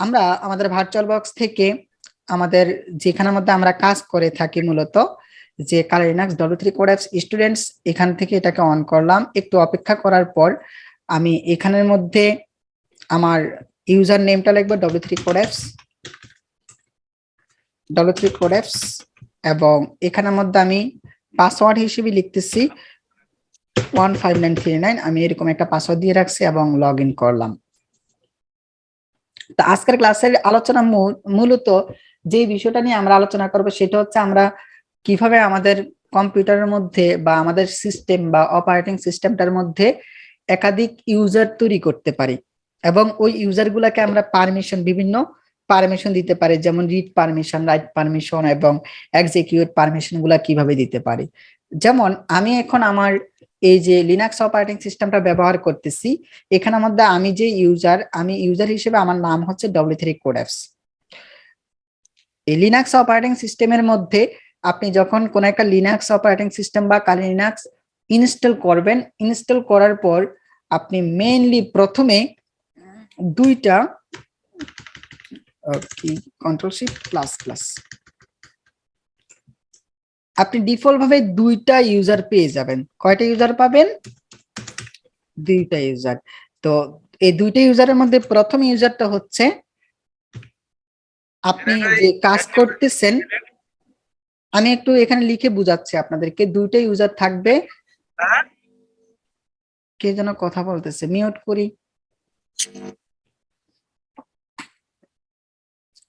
আমরা আমাদের virtual box থেকে আমাদের যেখানের মধ্যে আমরা কাজ করে থাকি মূলত যে colour Linux W3 code apps students, এখান থেকে এটাকে অন করলাম। একটু অপেক্ষা করার পর আমি এখানের মধ্যে আমার ইউজার নেমটা লিখবো W3 কোড অ্যাপস এবং এখানের মধ্যে আমি পাসওয়ার্ড হিসেবে লিখতেছি 15939। আমি এরকম একটা পাসওয়ার্ড দিয়ে রাখছি এবং লগ ইন করলাম। তো আজকের ক্লাসের আলোচনা মূলত যে বিষয়টা নিয়ে আমরা আলোচনা করব সেটা হচ্ছে আমরা কিভাবে আমাদের কম্পিউটারের মধ্যে বা আমাদের সিস্টেম বা অপারেটিং সিস্টেমটার মধ্যে একাধিক ইউজার তৈরি করতে পারি এবং ওই ইউজার গুলাকে আমরা বিভিন্ন পারমিশন দিতে পারি, যেমন রিড পারমিশন, রাইট পারমিশন এবং এক্সিকিউট পারমিশন গুলা কিভাবে দিতে পারি। যেমন আমি এখন আমার এই যে লিনাক্স অপারেটিং সিস্টেমটা ব্যবহার করতেছি, এখানের মধ্যে আমি ইউজার হিসেবে আমার নাম হচ্ছে W3 কোড অ্যাপস। এই লিনাক্স অপারেটিং সিস্টেমের মধ্যে আপনি যখন কোন একটা লিনাক্স অপারেটিং সিস্টেম বা কালি লিনাক্স ইনস্টল করবেন, ইনস্টল করার পর আপনি মেইনলি প্রথমে দুইটা কন্ট্রোল শিফট প্লাস প্লাস আপনি ডিফল্ট ভাবে দুইটা ইউজার পেয়ে যাবেন। কয়টা ইউজার পাবেন? দুইটা ইউজার। তো এই দুইটা ইউজারের মধ্যে প্রথম ইউজারটা হচ্ছে আপনি যে কাজ করতেছেন, আমি একটু এখানে লিখে বুঝাচ্ছি আপনাদেরকে। দুইটা ইউজার থাকবে। কে যেন কথা বলতেছে, মিউট করি।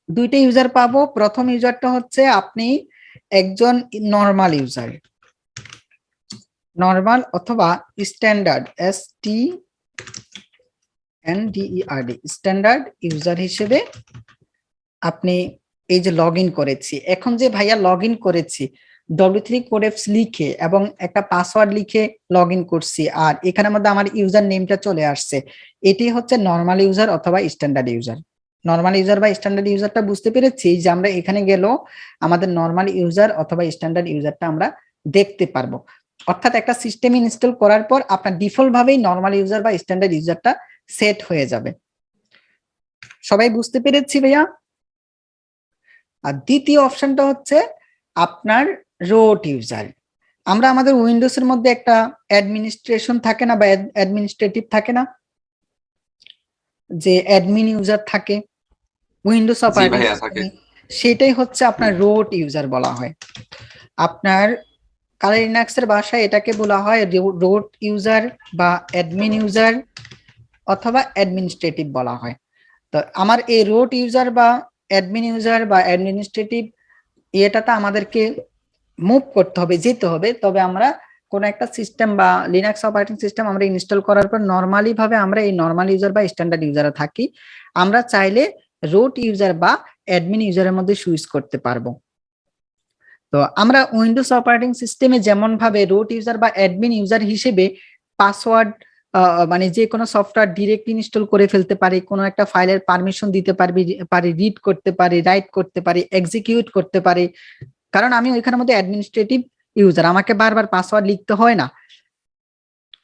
দুইটা ইউজার পাবো। প্রথম ইউজারটা হচ্ছে আপনি একজন নরমাল ইউজার, নরমাল অথবা স্ট্যান্ডার্ড, STNDERD স্ট্যান্ডার্ড ইউজার হিসেবে আপনি এই যে লগ ইন করেছি, এখন যে ভাইয়া লগ ইন করেছি W3 কোড অ্যাপস লিখে এবং একটা পাসওয়ার্ড লিখে লগ ইন করছি, আর এখানের মধ্যে আমার ইউজার নেমটা চলে আসছে, এটি হচ্ছে নরমাল ইউজার অথবা স্ট্যান্ডার্ড ইউজার। নরমাল ইউজার বা স্ট্যান্ডার্ড ইউজারটা বুঝতে পেরেছি যে আমরা এখানে গেলেও আমাদের নরমাল ইউজার অথবা স্ট্যান্ডার্ড ইউজারটা আমরা দেখতে পারবো। অর্থাৎ একটা সিস্টেম ইনস্টল করার পর আপনার ডিফল্ট ভাবেই নরমাল ইউজার বা স্ট্যান্ডার্ড ইউজারটা সেট হয়ে যাবে। সবাই বুঝতে পেরেছি ভাইয়া? আর দ্বিতীয় অপশনটা হচ্ছে আপনার রোট ইউজার। আমরা আমাদের উইন্ডোজ এর মধ্যে একটা অ্যাডমিনিস্ট্রেশন থাকে না বা অ্যাডমিনিস্ট্রেটিভ থাকে না, যে অ্যাডমিন ইউজার থাকে উইন্ডোজ অপারেটিং সিস্টেমে, সেটাই হচ্ছে আপনার রোট ইউজার বলা হয়। আপনার কালি লিনাক্স এর ভাষায় এটাকে বলা হয় রোট ইউজার বা অ্যাডমিন ইউজার অথবা অ্যাডমিনিস্ট্রেটিভ বলা হয়। তো আমার এই রোট ইউজার বা অ্যাডমিন ইউজার বা অ্যাডমিনিস্ট্রেটিভ এটাতে আমাদেরকে মুভ করতে হবে, যেতে হবে। তবে আমরা কোন একটা সিস্টেম বা লিনাক্স অপারেটিং সিস্টেম আমরা ইনস্টল করার পর নরমালি ভাবে আমরা এই নরমাল ইউজার বা স্ট্যান্ডার্ড ইউজারে থাকি। আমরা চাইলে রুট ইউজার বা অ্যাডমিন ইউজারের মধ্যে সুইচ করতে পারবো। তো আমরা উইন্ডোজ অপারেটিং সিস্টেমে যেমন ভাবে রুট ইউজার বা অ্যাডমিন ইউজার হিসেবে পাসওয়ার্ড মানে যে কোনো সফটওয়্যার ডিরেক্ট ইনস্টল করে ফেলতে পারি, কোনো একটা ফাইলের পারমিশন দিতে পারি, রিড করতে পারি, রাইট করতে পারি, এক্সিকিউট করতে পারি, কারণ আমি ওইখানের মধ্যে অ্যাডমিনিস্ট্রেটিভ ইউজার, আমাকে বারবার পাসওয়ার্ড লিখতে হয় না।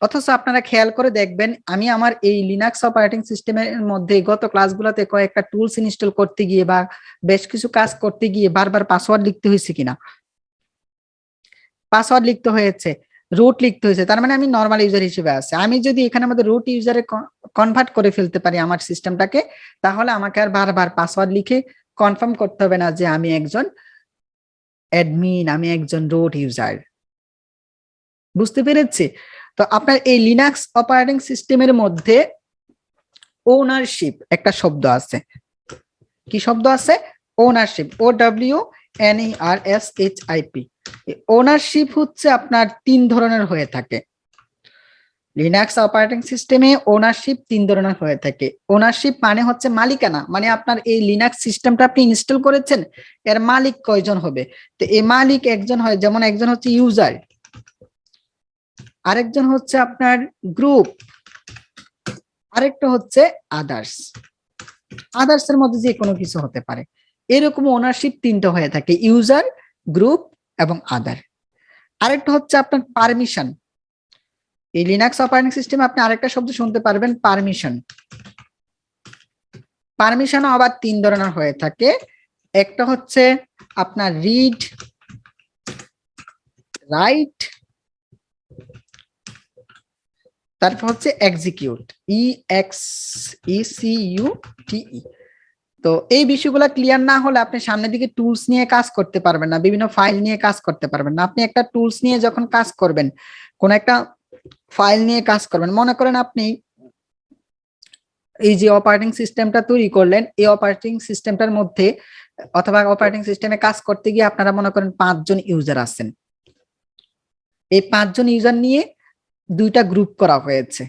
অথচ আপনারা খেয়াল করে দেখবেন আমি আমার এই লিনাক্স অপারেটিং সিস্টেমের মধ্যে গত ক্লাসগুলোতে কয়েকটা টুলস ইনস্টল করতে গিয়ে বা বেশ কিছু কাজ করতে গিয়ে বারবার পাসওয়ার্ড লিখতে হয়েছে কিনা? পাসওয়ার্ড লিখতে হয়েছে, রুট লিখতে হয়েছে, তার মানে আমি নরমাল ইউজার হিসেবে আছে। আমি যদি এখানে আমাদের রুট ইউজারে কনভার্ট করে ফেলতে পারি আমার সিস্টেমটাকে, তাহলে আমাকে আর বারবার পাসওয়ার্ড লিখে কনফার্ম করতে হবে না যে আমি একজন অ্যাডমিন, আমি একজন রুট ইউজার। বুঝতে পেরেছি? তো আপনার এই লিনাক্স অপারেটিং সিস্টেমের মধ্যে ওনারশিপ একটা শব্দ আছে। কি শব্দ আছে? Ownership, OWNERSHIP। ওনারশিপ হচ্ছে আপনার তিন ধরনের হয়ে থাকে। লিনাক্স অপারেটিং সিস্টেমে ওনারশিপ তিন ধরনের হয়ে থাকে। ওনারশিপ মানে হচ্ছে মালিকানা, মানে আপনার এই লিনাক্স সিস্টেমটা আপনি ইনস্টল করেছেন, এর মালিক কয়জন হবে? তো এই মালিক একজন হয়, যেমন একজন হচ্ছে ইউজার, আরেকজন হচ্ছে আপনার গ্রুপ, আরেকটা হচ্ছে আদার্স। আদার্স এর মধ্যে যে কোনো কিছু হতে পারে। এরকম ওনারশিপ তিনটা হয়ে থাকে, ইউজার, গ্রুপ এবং আদার। আরেকটা হচ্ছে আপনার পারমিশন। এই লিনাক্স অপারেটিং সিস্টেমে আপনি আরেকটা শব্দ শুনতে পারবেন, পারমিশন। পারমিশনও আবার তিন ধরনের হয়ে থাকে। একটা হচ্ছে আপনার রিড, রাইট, তারপর হচ্ছে এক্সিকিউট, EXECUTE। তো এই বিষয়গুলো ক্লিয়ার না হলে আপনি সামনের দিকে টুলস নিয়ে কাজ করতে পারবেন না, বিভিন্ন ফাইল নিয়ে কাজ করতে পারবেন না। আপনি একটা টুলস নিয়ে যখন কাজ করবেন, কোন একটা ফাইল নিয়ে কাজ করবেন, মনে করেন আপনি এই যে অপারেটিং সিস্টেমটা তৈরি করলেন, এই অপারেটিং সিস্টেমটার মধ্যে অথবা অপারেটিং সিস্টেমে কাজ করতে গিয়ে আপনারা মনে করেন 5 জন ইউজার আছেন। এই 5 জন ইউজার নিয়ে দুইটা গ্রুপ করা হয়েছে।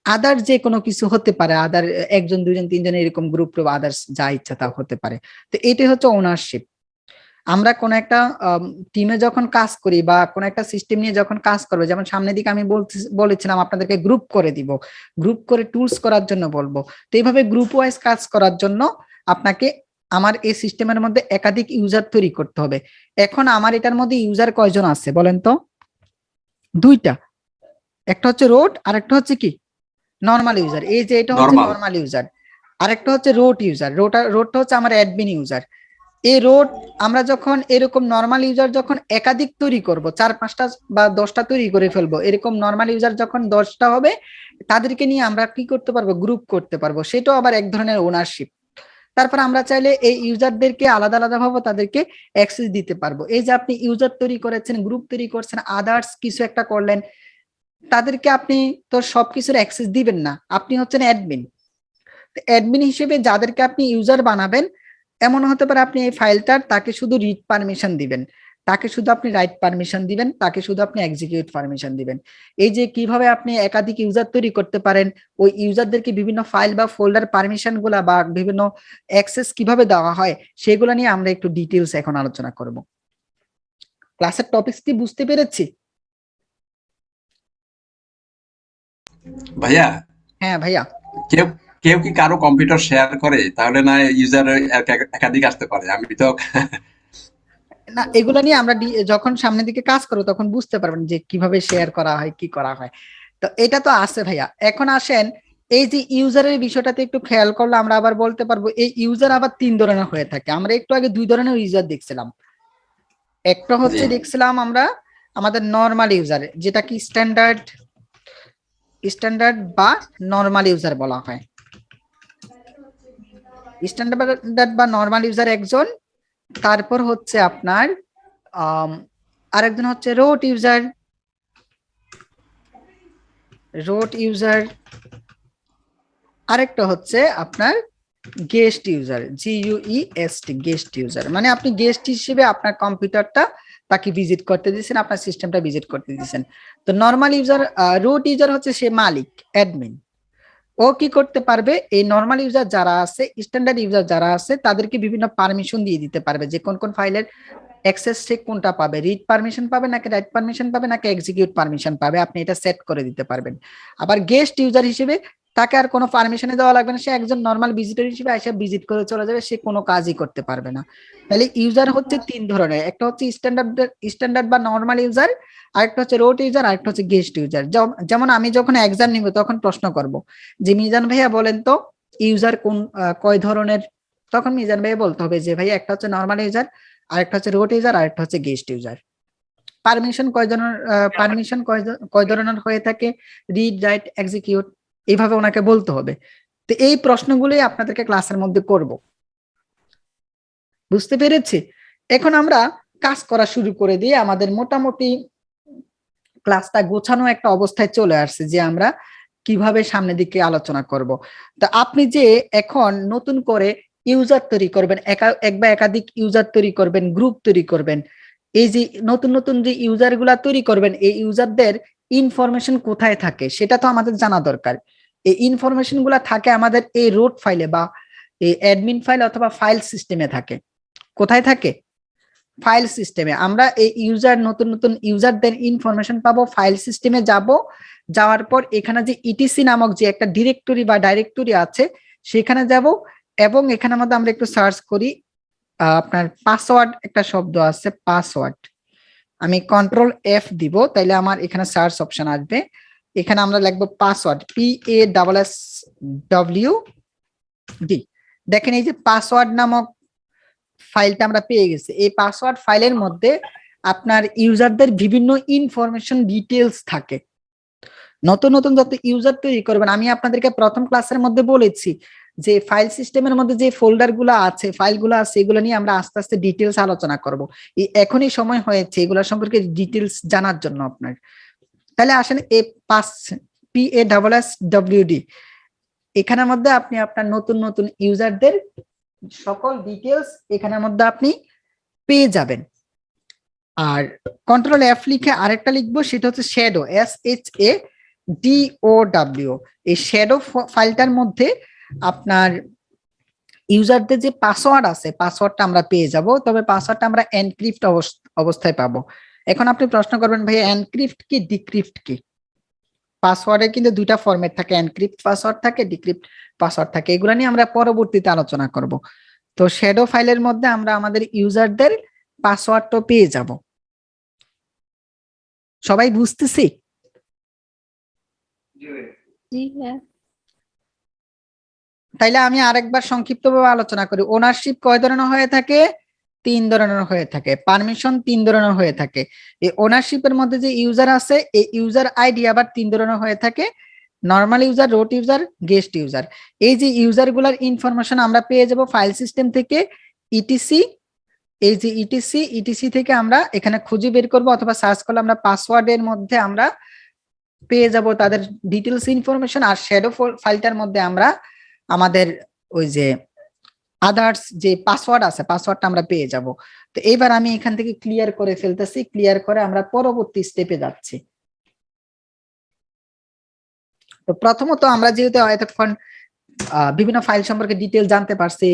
আদার যে কোনো কিছু হতে পারে, আদার একজন দুইজন তিনজন এরকম গ্রুপ টুপ আদার্স যা ইচ্ছা তা হতে পারে। তো এটাই হচ্ছে ওনারশিপ। আমরা কোন একটা টিমে যখন কাজ করি বা কোন একটা সিস্টেম নিয়ে যখন কাজ করবো, যেমন সামনের দিকে আমি বলেছিলাম আপনাদেরকে গ্রুপ করে দিব, গ্রুপ করে টুলস করার জন্য বলবো। তো এইভাবে গ্রুপ ওয়াইজ কাজ করার জন্য আপনাকে আমার এই সিস্টেমের মধ্যে একাধিক ইউজার তৈরি করতে হবে। এখন আমার এটার মধ্যে ইউজার কয়জন আছে বলেন তো? দুইটা, একটা হচ্ছে রোট আর একটা হচ্ছে কি নরমাল ইউজার। এই যে এটা হচ্ছে নরমাল ইউজার, আরেকটা হচ্ছে রোট ইউজার। রোটটা হচ্ছে আমার অ্যাডমিন ইউজার। এই রোট আমরা যখন এরকম নরমাল ইউজার যখন একাধিক তৈরি করব, 4-5টা বা 10টা তৈরি করে ফেলবো, এরকম নরমাল ইউজার যখন 10টা হবে, তাদেরকে নিয়ে আমরা কি করতে পারবো, গ্রুপ করতে পারবো। সেটাও আবার এক ধরনের ওনারশিপ। তারপর আমরা চাইলে এই ইউজারদেরকে আলাদা আলাদা ভাবে তাদেরকে অ্যাক্সেস দিতে পারবো। এই যে আপনি ইউজার তৈরি করেছেন, গ্রুপ তৈরি করছেন, আদার্স কিছু একটা করলেন, তাদেরকে আপনি তো সবকিছুর অ্যাক্সেস দিবেন না, আপনি হচ্ছেন অ্যাডমিন। অ্যাডমিন হিসেবে যাদেরকে আপনি ইউজার বানাবেন, এমন হতে পারে আপনি এই ফাইলটার তাকে শুধু রিড পারমিশন দিবেন, তাকে শুধু আপনি রাইট পারমিশন দিবেন, তাকে শুধু আপনি এক্সিকিউট পারমিশন দিবেন। এই যে কিভাবে আপনি একাধিক ইউজার তৈরি করতে পারেন, ওই ইউজারদেরকে বিভিন্ন ফাইল বা ফোল্ডার পারমিশন গুলা বা বিভিন্ন অ্যাক্সেস কিভাবে দেওয়া হয়, সেগুলো নিয়ে আমরা একটু ডিটেইলস এখন আলোচনা করব। ক্লাসের টপিকস কি বুঝতে পেরেছি ভাইয়া? হ্যাঁ ভাইয়া। কেউ কেউ কি কারো কম্পিউটার শেয়ার করে? তাহলে না ইউজার একাধিক আসতে পারে। আমি তো না, এগুলা নিয়ে আমরা যখন সামনের দিকে কাজ করবো তখন বুঝতে পারবেন যে কিভাবে শেয়ার করা হয়, কি করা হয়। তো এটা তো আছে ভাইয়া। এখন আসেন এই যে ইউজারের বিষয়টাতে একটু খেয়াল করলে আমরা আবার বলতে পারবো এই ইউজার আবার তিন ধরনের হয়ে থাকে। আমরা একটু আগে দুই ধরনের ইউজার দেখছিলাম। একটা হচ্ছে জি, দেখছিলাম আমরা আমাদের নরমাল ইউজার, যেটা কি স্ট্যান্ডার্ড বা নরমাল ইউজার বলা হয়। স্ট্যান্ডার্ড বা নরমাল ইউজার একজন, তারপর হচ্ছে আপনার আরেকজন হচ্ছে রোট ইউজার, আরেকটা হচ্ছে আপনার guest user, GUEST, guest user. মানে আপনি গেস্ট হিসেবে আপনার কম্পিউটারটা তাকে ভিজিট করতে দিয়েছেন, আপনার সিস্টেমটা ভিজিট করতে দিয়েছেন। তো নরমাল ইউজার, রুট ইউজার হচ্ছে সে মালিক, অ্যাডমিন। ও কি করতে পারবে, এই নরমাল ইউজার যারা আছে, স্ট্যান্ডার্ড ইউজার যারা আছে, তাদেরকে বিভিন্ন পারমিশন দিয়ে দিতে পারবে যে কোন কোন ফাইলের অ্যাক্সেস সে কোনটা পাবে, রিড পারমিশন পাবে নাকি রাইট পারমিশন পাবে নাকি এক্সিকিউট পারমিশন পাবে, আপনি এটা সেট করে দিতে পারবেন। আবার গেস্ট ইউজার হিসেবে তাকে আর কোনো পারমিশনে দেওয়া লাগবে না, সে একজন নরমাল ভিজিটর হিসেবে এসে ভিজিট করে চলে যাবে, সে কোনো কাজই করতে পারবে না। তাহলে ইউজার হচ্ছে তিন ধরনের, একটা হচ্ছে স্ট্যান্ডার্ড বা নরমাল ইউজার, আরেকটা হচ্ছে রোট ইউজার, আরেকটা হচ্ছে গেস্ট ইউজার। যেমন আমি যখন এক্সাম নিব তখন প্রশ্ন করব যে মিজান ভাইয়া বলেন তো ইউজার কোন কয় ধরনের, তখন মিজান ভাইয়া বলতে হবে যে ভাইয়া একটা হচ্ছে নরমাল ইউজার, আরেকটা হচ্ছে রোট ইউজার, আরেকটা হচ্ছে গেস্ট ইউজার। পারমিশন কয় ধরনের হয়ে থাকে, রিড, রাইট, এক্সিকিউট, এইভাবে ওনাকে বলতে হবে। তো এই প্রশ্নগুলোই আপনাদেরকে ক্লাসের মধ্যে করব। বুঝতে পেরেছি? এখন আমরা কাজ করা শুরু করে দিয়ে আমাদের মোটামুটি ক্লাসটা গোছানো একটা অবস্থায় চলে আসছে যে আমরা কিভাবে সামনের দিকে আলোচনা করব। তো আপনি যে এখন নতুন করে ইউজার তৈরি করবেন, এক বা একাধিক ইউজার তৈরি করবেন, গ্রুপ তৈরি করবেন, এই যে নতুন নতুন যে ইউজার গুলা তৈরি করবেন, এই ইউজারদের ইনফরমেশন কোথায় থাকে সেটা তো আমাদের জানা দরকার। এই ইনফরমেশন গুলা থাকে আমাদের এই রুট ফাইলে বা এই অ্যাডমিন ফাইল অথবা ফাইল সিস্টেমে থাকে। কোথায় থাকে? ফাইল সিস্টেমে। আমরা এই নতুন নতুন ইউজারদের ইনফরমেশন পাবো, ফাইল সিস্টেমে যাব, যাওয়ার পর এখানে যে ইটিসি নামক যে একটা ডিরেক্টরি বা ডাইরেক্টরি আছে সেখানে যাব, এবং এখানের মধ্যে আমরা একটু সার্চ করি, আপনার পাসওয়ার্ড একটা শব্দ আছে, পাসওয়ার্ড। আমি কন্ট্রোল F দিব, তাইলে আমার এখানে সার্চ অপশন আসবে। এখানে আমরা লিখবো পাসওয়ার্ড, PASSWD দেখেন এই যে পাসওয়ার্ড নামক ফাইলটা আমরা পেয়ে গেছি। এই পাসওয়ার্ড ফাইলের মধ্যে আপনার ইউজারদের বিভিন্ন ইনফরমেশন ডিটেলস থাকে। নতুন নতুন যত ইউজার তৈরি করবেন, আমি আপনাদেরকে প্রথম ক্লাসের মধ্যে বলেছি যে ফাইল সিস্টেমের মধ্যে যে ফোল্ডার গুলো আছে, ফাইলগুলো আছে, এগুলো নিয়ে আমরা আস্তে আস্তে ডিটেলস আলোচনা করব। এখনই সময় হয়েছে এগুলো সম্পর্কে ডিটেলস জানার জন্য আপনার। তাহলে আসেন PASSWD এখানের মধ্যে আপনি আপনার নতুন নতুন ইউজারদের সকল ডিটেলস এখানের মধ্যে আপনি পেয়ে যাবেন। আর কন্ট্রোল F লিখে আরেকটা লিখবো, সেটা হচ্ছে শ্যাডো, SHADOW। এই শ্যাডো ফাইলটার মধ্যে আপনার ইউজারদের যে পাসওয়ার্ড আছে, পাসওয়ার্ডটা আমরা পেয়ে যাব, তবে পাসওয়ার্ডটা আমরা এনক্রিপ্ট অবস্থায় পাবো। এখন আপনি প্রশ্ন করবেন ভাই এনক্রিপ্ট কি ডিক্রিপ্ট কি? পাসওয়ার্ডে কিন্তু দুইটা ফরম্যাট থাকে, এনক্রিপ্ট পাসওয়ার্ড থাকে, ডিক্রিপ্ট পাসওয়ার্ড থাকে। এগুলো নিয়ে আমরা পরবর্তীতে আলোচনা করব। তো শ্যাডো ফাইলের মধ্যে আমরা আমাদের ইউজারদের পাসওয়ার্ডটা পেয়ে যাব। সবাই বুঝতেছি? তাইলে আমি আরেকবার সংক্ষিপ্তভাবে আলোচনা করি। ওনারশিপ কয় ধরনের হয়ে থাকে? 3 ধরনের হয়ে থাকে। পারমিশন 3 ধরনের হয়ে থাকে। এই ওনারশিপের মধ্যে যে ইউজার আছে, এই ইউজার আইডি আবার 3 ধরনের হয়ে থাকে, normal user, root user, guest user. এই যে ইউজার গুলার ইনফরমেশন আমরা পেয়ে যাব ফাইল সিস্টেম থেকে, ইটিসি। এই যে ইটিসি থেকে আমরা এখানে খুঁজে বের করব, অথবা সার্চ করলে আমরা পাসওয়ার্ডের মধ্যে আমরা পেয়ে যাব তাদের ডিটেলস ইনফরমেশন। আর শ্যাডো ফাইলটার মধ্যে আমরা আমাদের ওই যে আদার্স যে পাসওয়ার্ড আছে, পাসওয়ার্ডটা আমরা পেয়ে যাব। তো এইবার আমি এখান থেকে ক্লিয়ার করে ফেলতেছি, ক্লিয়ার করে আমরা পরবর্তী স্টেপে যাচ্ছি। তো প্রথমত আমরা যেহেতু এতক্ষণ বিভিন্ন ফাইল সম্পর্কে ডিটেল জানতে পারছি,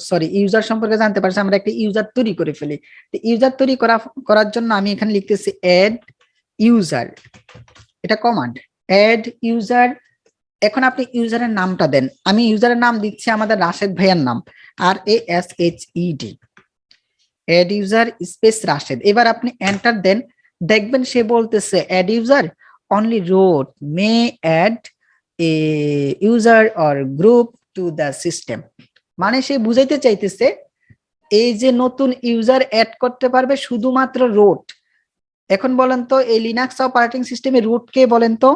সরি ইউজার সম্পর্কে জানতে পারছি, আমরা একটা ইউজার তৈরি করে ফেলি। তো ইউজার তৈরি করার জন্য আমি এখানে লিখতেছি অ্যাড ইউজার, এটা কমান্ড, অ্যাড ইউজার। এখন আপনি ইউজারের নামটা দেন। আমি ইউজারের নাম দিচ্ছি আমাদের রাশেদ ভাইয়ার নাম, RASHED, add user space Rashed. এবার আপনি এন্টার দেন, দেখবেন সে বলতেছে add user only root may add a user or group to the system. মানে সে বুঝাইতে চাইতেছে এই যে নতুন ইউজার অ্যাড করতে পারবে শুধুমাত্র রুট। এখন বলেন তো এই লিনাক্স অপারেটিং সিস্টেমে রুট কে বলেন তো?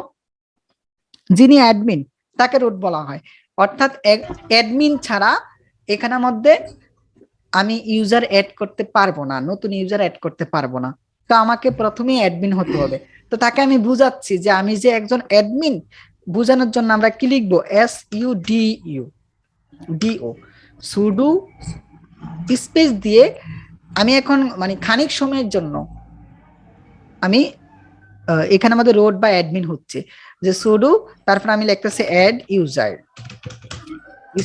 যিনি অ্যাডমিন, তাকে রুট বলা হয়। অর্থাৎ অ্যাডমিন ছাড়া এখানের মধ্যে আমি ইউজার অ্যাড করতে পারবো না, নতুন ইউজার অ্যাড করতে পারবো না। তো আমাকে প্রথমেই অ্যাডমিন হতে হবে। তো তাকে আমি বুঝাচ্ছি যে আমি যে একজন অ্যাডমিন, বুঝানোর জন্য আমরা কি লিখবো? SUDO, সুডো স্পেস দিয়ে আমি এখন মানে খানিক সময়ের জন্য আমি এখানে আমাদের রোড বা অ্যাডমিন হচ্ছে যে সুডো, তারপর আমি লিখতেছি অ্যাড ইউজার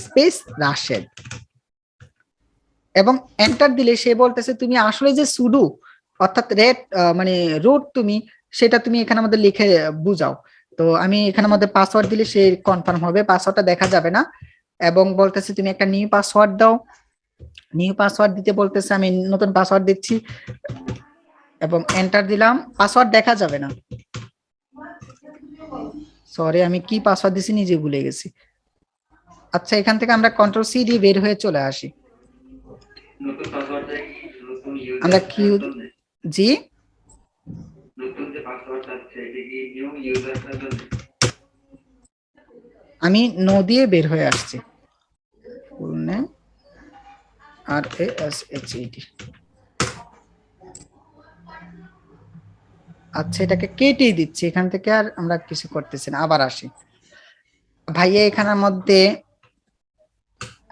স্পেস রাশেদ, এবং এন্টার দিলে সে বলতেছে তুমি আসলে যে সুডো অর্থাৎ মানে রুট তুমি, সেটা তুমি এখানে আমাদের লিখে বুঝাও। তো আমি এখানে মধ্যে পাসওয়ার্ড দিলে সে কনফার্ম হবে, পাসওয়ার্ডটা দেখা যাবে না। এবং বলতেছে তুমি একটা নিউ পাসওয়ার্ড দাও, নিউ পাসওয়ার্ড দিতে বলতেছে, আমি নতুন পাসওয়ার্ড দিচ্ছি এবং এন্টার দিলাম। পাসওয়ার্ড দেখা যাবে না, সরি আমি কি পাসওয়ার্ড দিছি নিজে ভুলে গেছি। আচ্ছা এখান থেকে আমরা কন্ট্রোল সি দিয়ে বের হয়ে চলে আসি। আমরা কি জি আমি নো দিয়ে বের হয়ে আসছি, ফুল নেম RASHED। আচ্ছা এটাকে কেটে দিচ্ছি এখান থেকে, আর আমরা কিছু করতেছি না। আবার আসি ভাইয়া, এখানের মধ্যে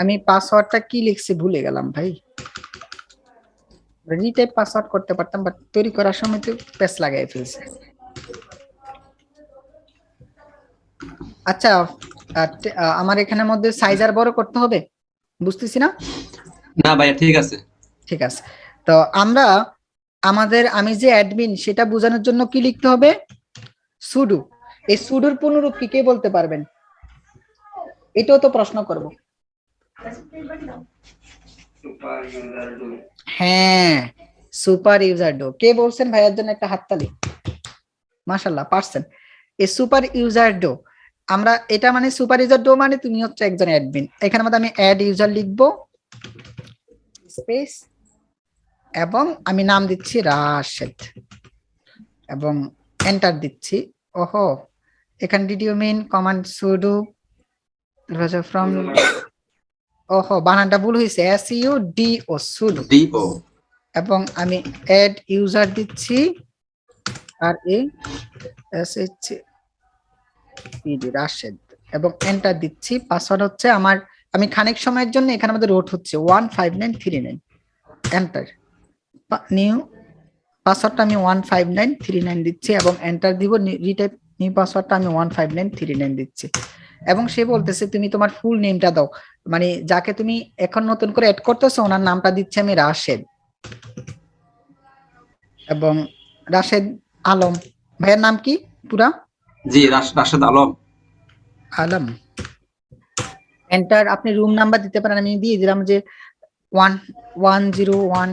আমি পাসওয়ার্ডটা কি লিখছি ভুলে গেলাম ভাই। রিটাইপ পাসওয়ার্ড করতে পারতাম, বাট তৈরি করার সময় তো পেস লাগাই ফেলছে। আচ্ছা আমার এখানের মধ্যে সাইজ আর বড় করতে হবে, বুঝতেছি না। না ভাইয়া ঠিক আছে। ঠিক আছে, তো আমরা আমি যে অ্যাডমিন সেটা বোঝানোর জন্য কি লিখতে হবে? সুডো। এই সুডোর পূর্ণরূপ কি কে বলতে পারবেন? এটাও তো প্রশ্ন করব। হ্যাঁ, সুপার ইউজার ডো। কে বলছেন? ভাইয়ার জন্য একটা হাততালি। মাশাআল্লাহ পারছেন। এই সুপার ইউজার ডো আমরা এটা মানে সুপার ইউজার ডো মানে তুমি হচ্ছে একজন অ্যাডমিন। এখানে মধ্যে আমি অ্যাড ইউজার লিখবো স্পেস এবং আমি নাম দিচ্ছি রাশেদ এবং এন্টার দিচ্ছি। ওহো, এখানে did you mean command sudo from, ওহো বানানটা ভুল হয়েছে, S U D O sudo. ডিও এবং আমি অ্যাড ইউজার দিচ্ছি আর A S H PD Rashed এবং এন্টার দিচ্ছি। পাসওয়ার্ড হচ্ছে আমার, আমি খানিক সময়ের জন্য এখানে আমাদের রোট হচ্ছে 15939, এন্টার। নিউ পাসওয়ার্ডটা আমি 15939 দিচ্ছি এবং এন্টার দিব। রিটাইপ নিউ পাসওয়ার্ডটা আমি 15939 দিচ্ছি এবং সে বলতেছে তুমি তোমার ফুল নেমটা দাও, মানে যাকে তুমি এখন নতুন করে অ্যাড করতেছো ওনার নামটা দিচ্ছি আমি রাশেদ এবং রাশেদ আলম। ভাইয়ের নাম কি পুরা? জি রাশেদ আলম। আলম। এন্টার। আপনি রুম নাম্বার দিতে পারেন, আমি দিয়ে দিলাম যে 1101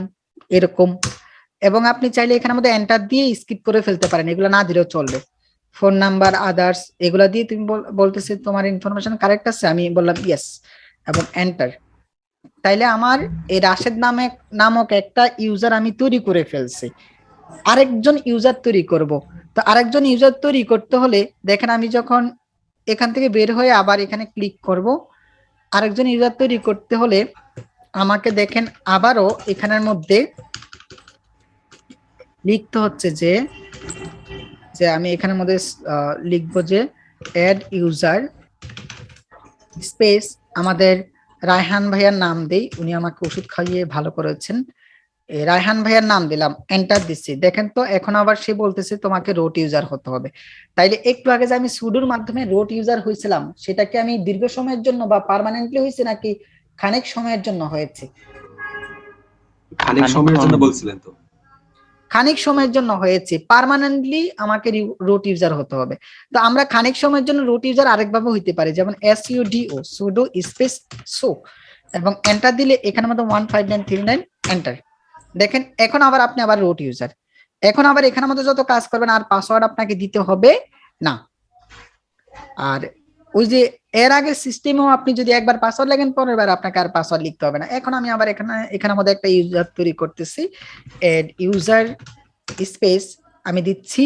এরকম। এবং আপনি চাইলে এখানে মধ্যে এন্টার দিয়ে স্কিপ করে ফেলতে পারেন, এগুলো না দিলেও চলবে। ফোন নাম্বার আদার্স এগুলা দিয়ে তুমি বলতেছে তোমার ইনফরমেশন কারেক্ট আছে, আমি বললাম ইয়েস এবং এন্টার। তাইলে আমার এই রাশেদ নামক একটা ইউজার আমি তৈরি করে ফেলছি। আরেকজন ইউজার তৈরি করব, তো আরেকজন ইউজার তৈরি করতে হলে দেখেন আমি যখন এখান থেকে বের হয়ে আবার এখানে ক্লিক করব, আরেকজন ইউজার তৈরি করতে হলে আমাকে দেখেন আবারও এখানের মধ্যে লিখতে হচ্ছে যে যে আমি এখানের মধ্যে লিখবো যে অ্যাড ইউজার স্পেস আমাদের রায়হান ভাইয়ার নাম দেই, উনি আমাকে ওষুধ খাইয়ে ভালো করেছেন, রায়হান ভাইয়ার নাম দিলাম, এন্টার দিচ্ছি। দেখেন তো এখন আবার সে বলতেছে তোমাকে রোট ইউজার হতে হবে। তাইলে একটু আগে যে আমি সুডোর মাধ্যমে রোট ইউজার হয়েছিলাম সেটা কি আমি দীর্ঘ সময়ের জন্য বা পার্মানেন্টলি হয়েছে নাকি খানিক সময়ের জন্য হয়েছে? খানিক সময়ের জন্য বলছিলেন তো। খানিক সময়ের জন্য হয়েছে, পার্মানেন্টলি আমাকে রুট ইউজার হতে হবে। তো আমরা খানিক সময়ের জন্য রুট ইউজার আরেকভাবে হইতে পারে, যেমন sudo sudo স্পেস সো এবং এন্টার দিলে এখানে মধ্যে 15939 এন্টার। দেখেন এখন আবার আপনি আবার রুট ইউজার, এখন আবার এখানের মধ্যে যত কাজ করবেন আর পাসওয়ার্ড আপনাকে দিতে হবে না। আর ওই যে এর আগে সিস্টেমেও আপনি যদি একবার পাসওয়ার্ড লাগেন পরের বার আপনাকে আর পাসওয়ার্ড লিখতে হবে না। এখন আমি আবার এখানের মধ্যে একটা ইউজার তৈরি করতেছি, এড ইউজার স্পেস আমি দিচ্ছি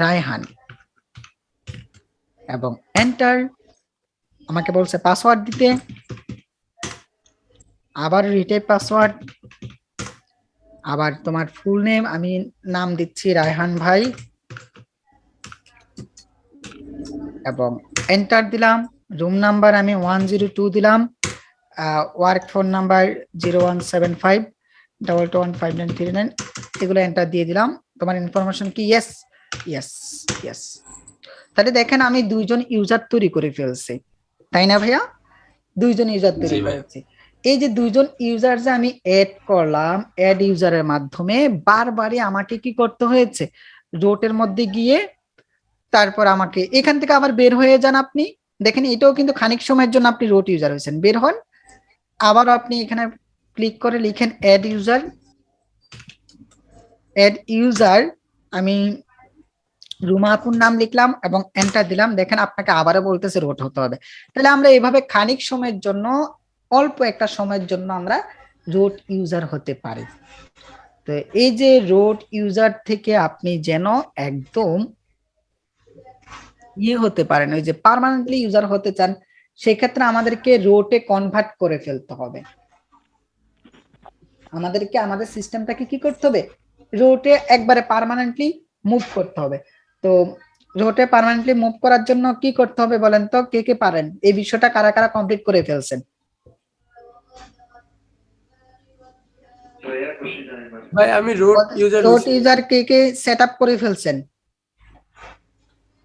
রায়হান এবং এন্টার। আমাকে বলছে পাসওয়ার্ড দিতে, আবার রিটাইপ পাসওয়ার্ড, আবার তোমার ফুল নেম, আমি নাম দিচ্ছি রায়হান ভাই এবং এন্টার দিলাম। রুম নাম্বার আমি 102 দিলাম, ওয়ার্ক ফোন নাম্বার 0175221539, এগুলো এন্টার দিয়ে দিলাম। তোমার ইনফরমেশন কি? Yes yes yes. তাহলে দেখেন আমি দুইজন ইউজার তৈরি করে ফেলছি, তাই না ভাইয়া? দুইজন ইউজার তৈরি করেছি। এই যে দুইজন ইউজার যে আমি এড করলাম, এড ইউজারের মাধ্যমে বারবারই আমাকে কি করতে হয়েছে, রোটের মধ্যে গিয়ে তারপর আমাকে এখান থেকে আবার বের হয়ে যান। আপনি দেখেন এটাও কিন্তু খানিক সময়ের জন্য আপনি রোট ইউজার হয়েছেন, বের হন। আবার আপনি এখানে ক্লিক করে লিখেন অ্যাড ইউজার, অ্যাড ইউজার আমি রুমাপুর নাম লিখলাম এবং এন্টার দিলাম। দেখেন আপনাকে আবারও বলতেছে রোট হতে হবে। তাহলে আমরা এভাবে খানিক সময়ের জন্য, অল্প একটা সময়ের জন্য আমরা রোট ইউজার হতে পারি। তো এই যে রোট ইউজার থেকে আপনি যেন একদম হতে পারেন, ওই যে পার্মানেন্টলি ইউজার হতে চান, সেক্ষেত্রে আমাদেরকে রোটে কনভার্ট করে ফেলতে হবে। আমাদেরকে আমাদের সিস্টেমটাকে কি করতে হবে, রোটে একবারে পার্মানেন্টলি মুভ করতে হবে। তো রোটে পার্মানেন্টলি মুভ করার জন্য কি করতে হবে বলেন তো, কে কে পারেন? এই বিষয়টা কারা কারা কমপ্লিট করে ফেলছেন? ভাই আমি রোট ইউজার কে কে সেটআপ করে ফেলছেন?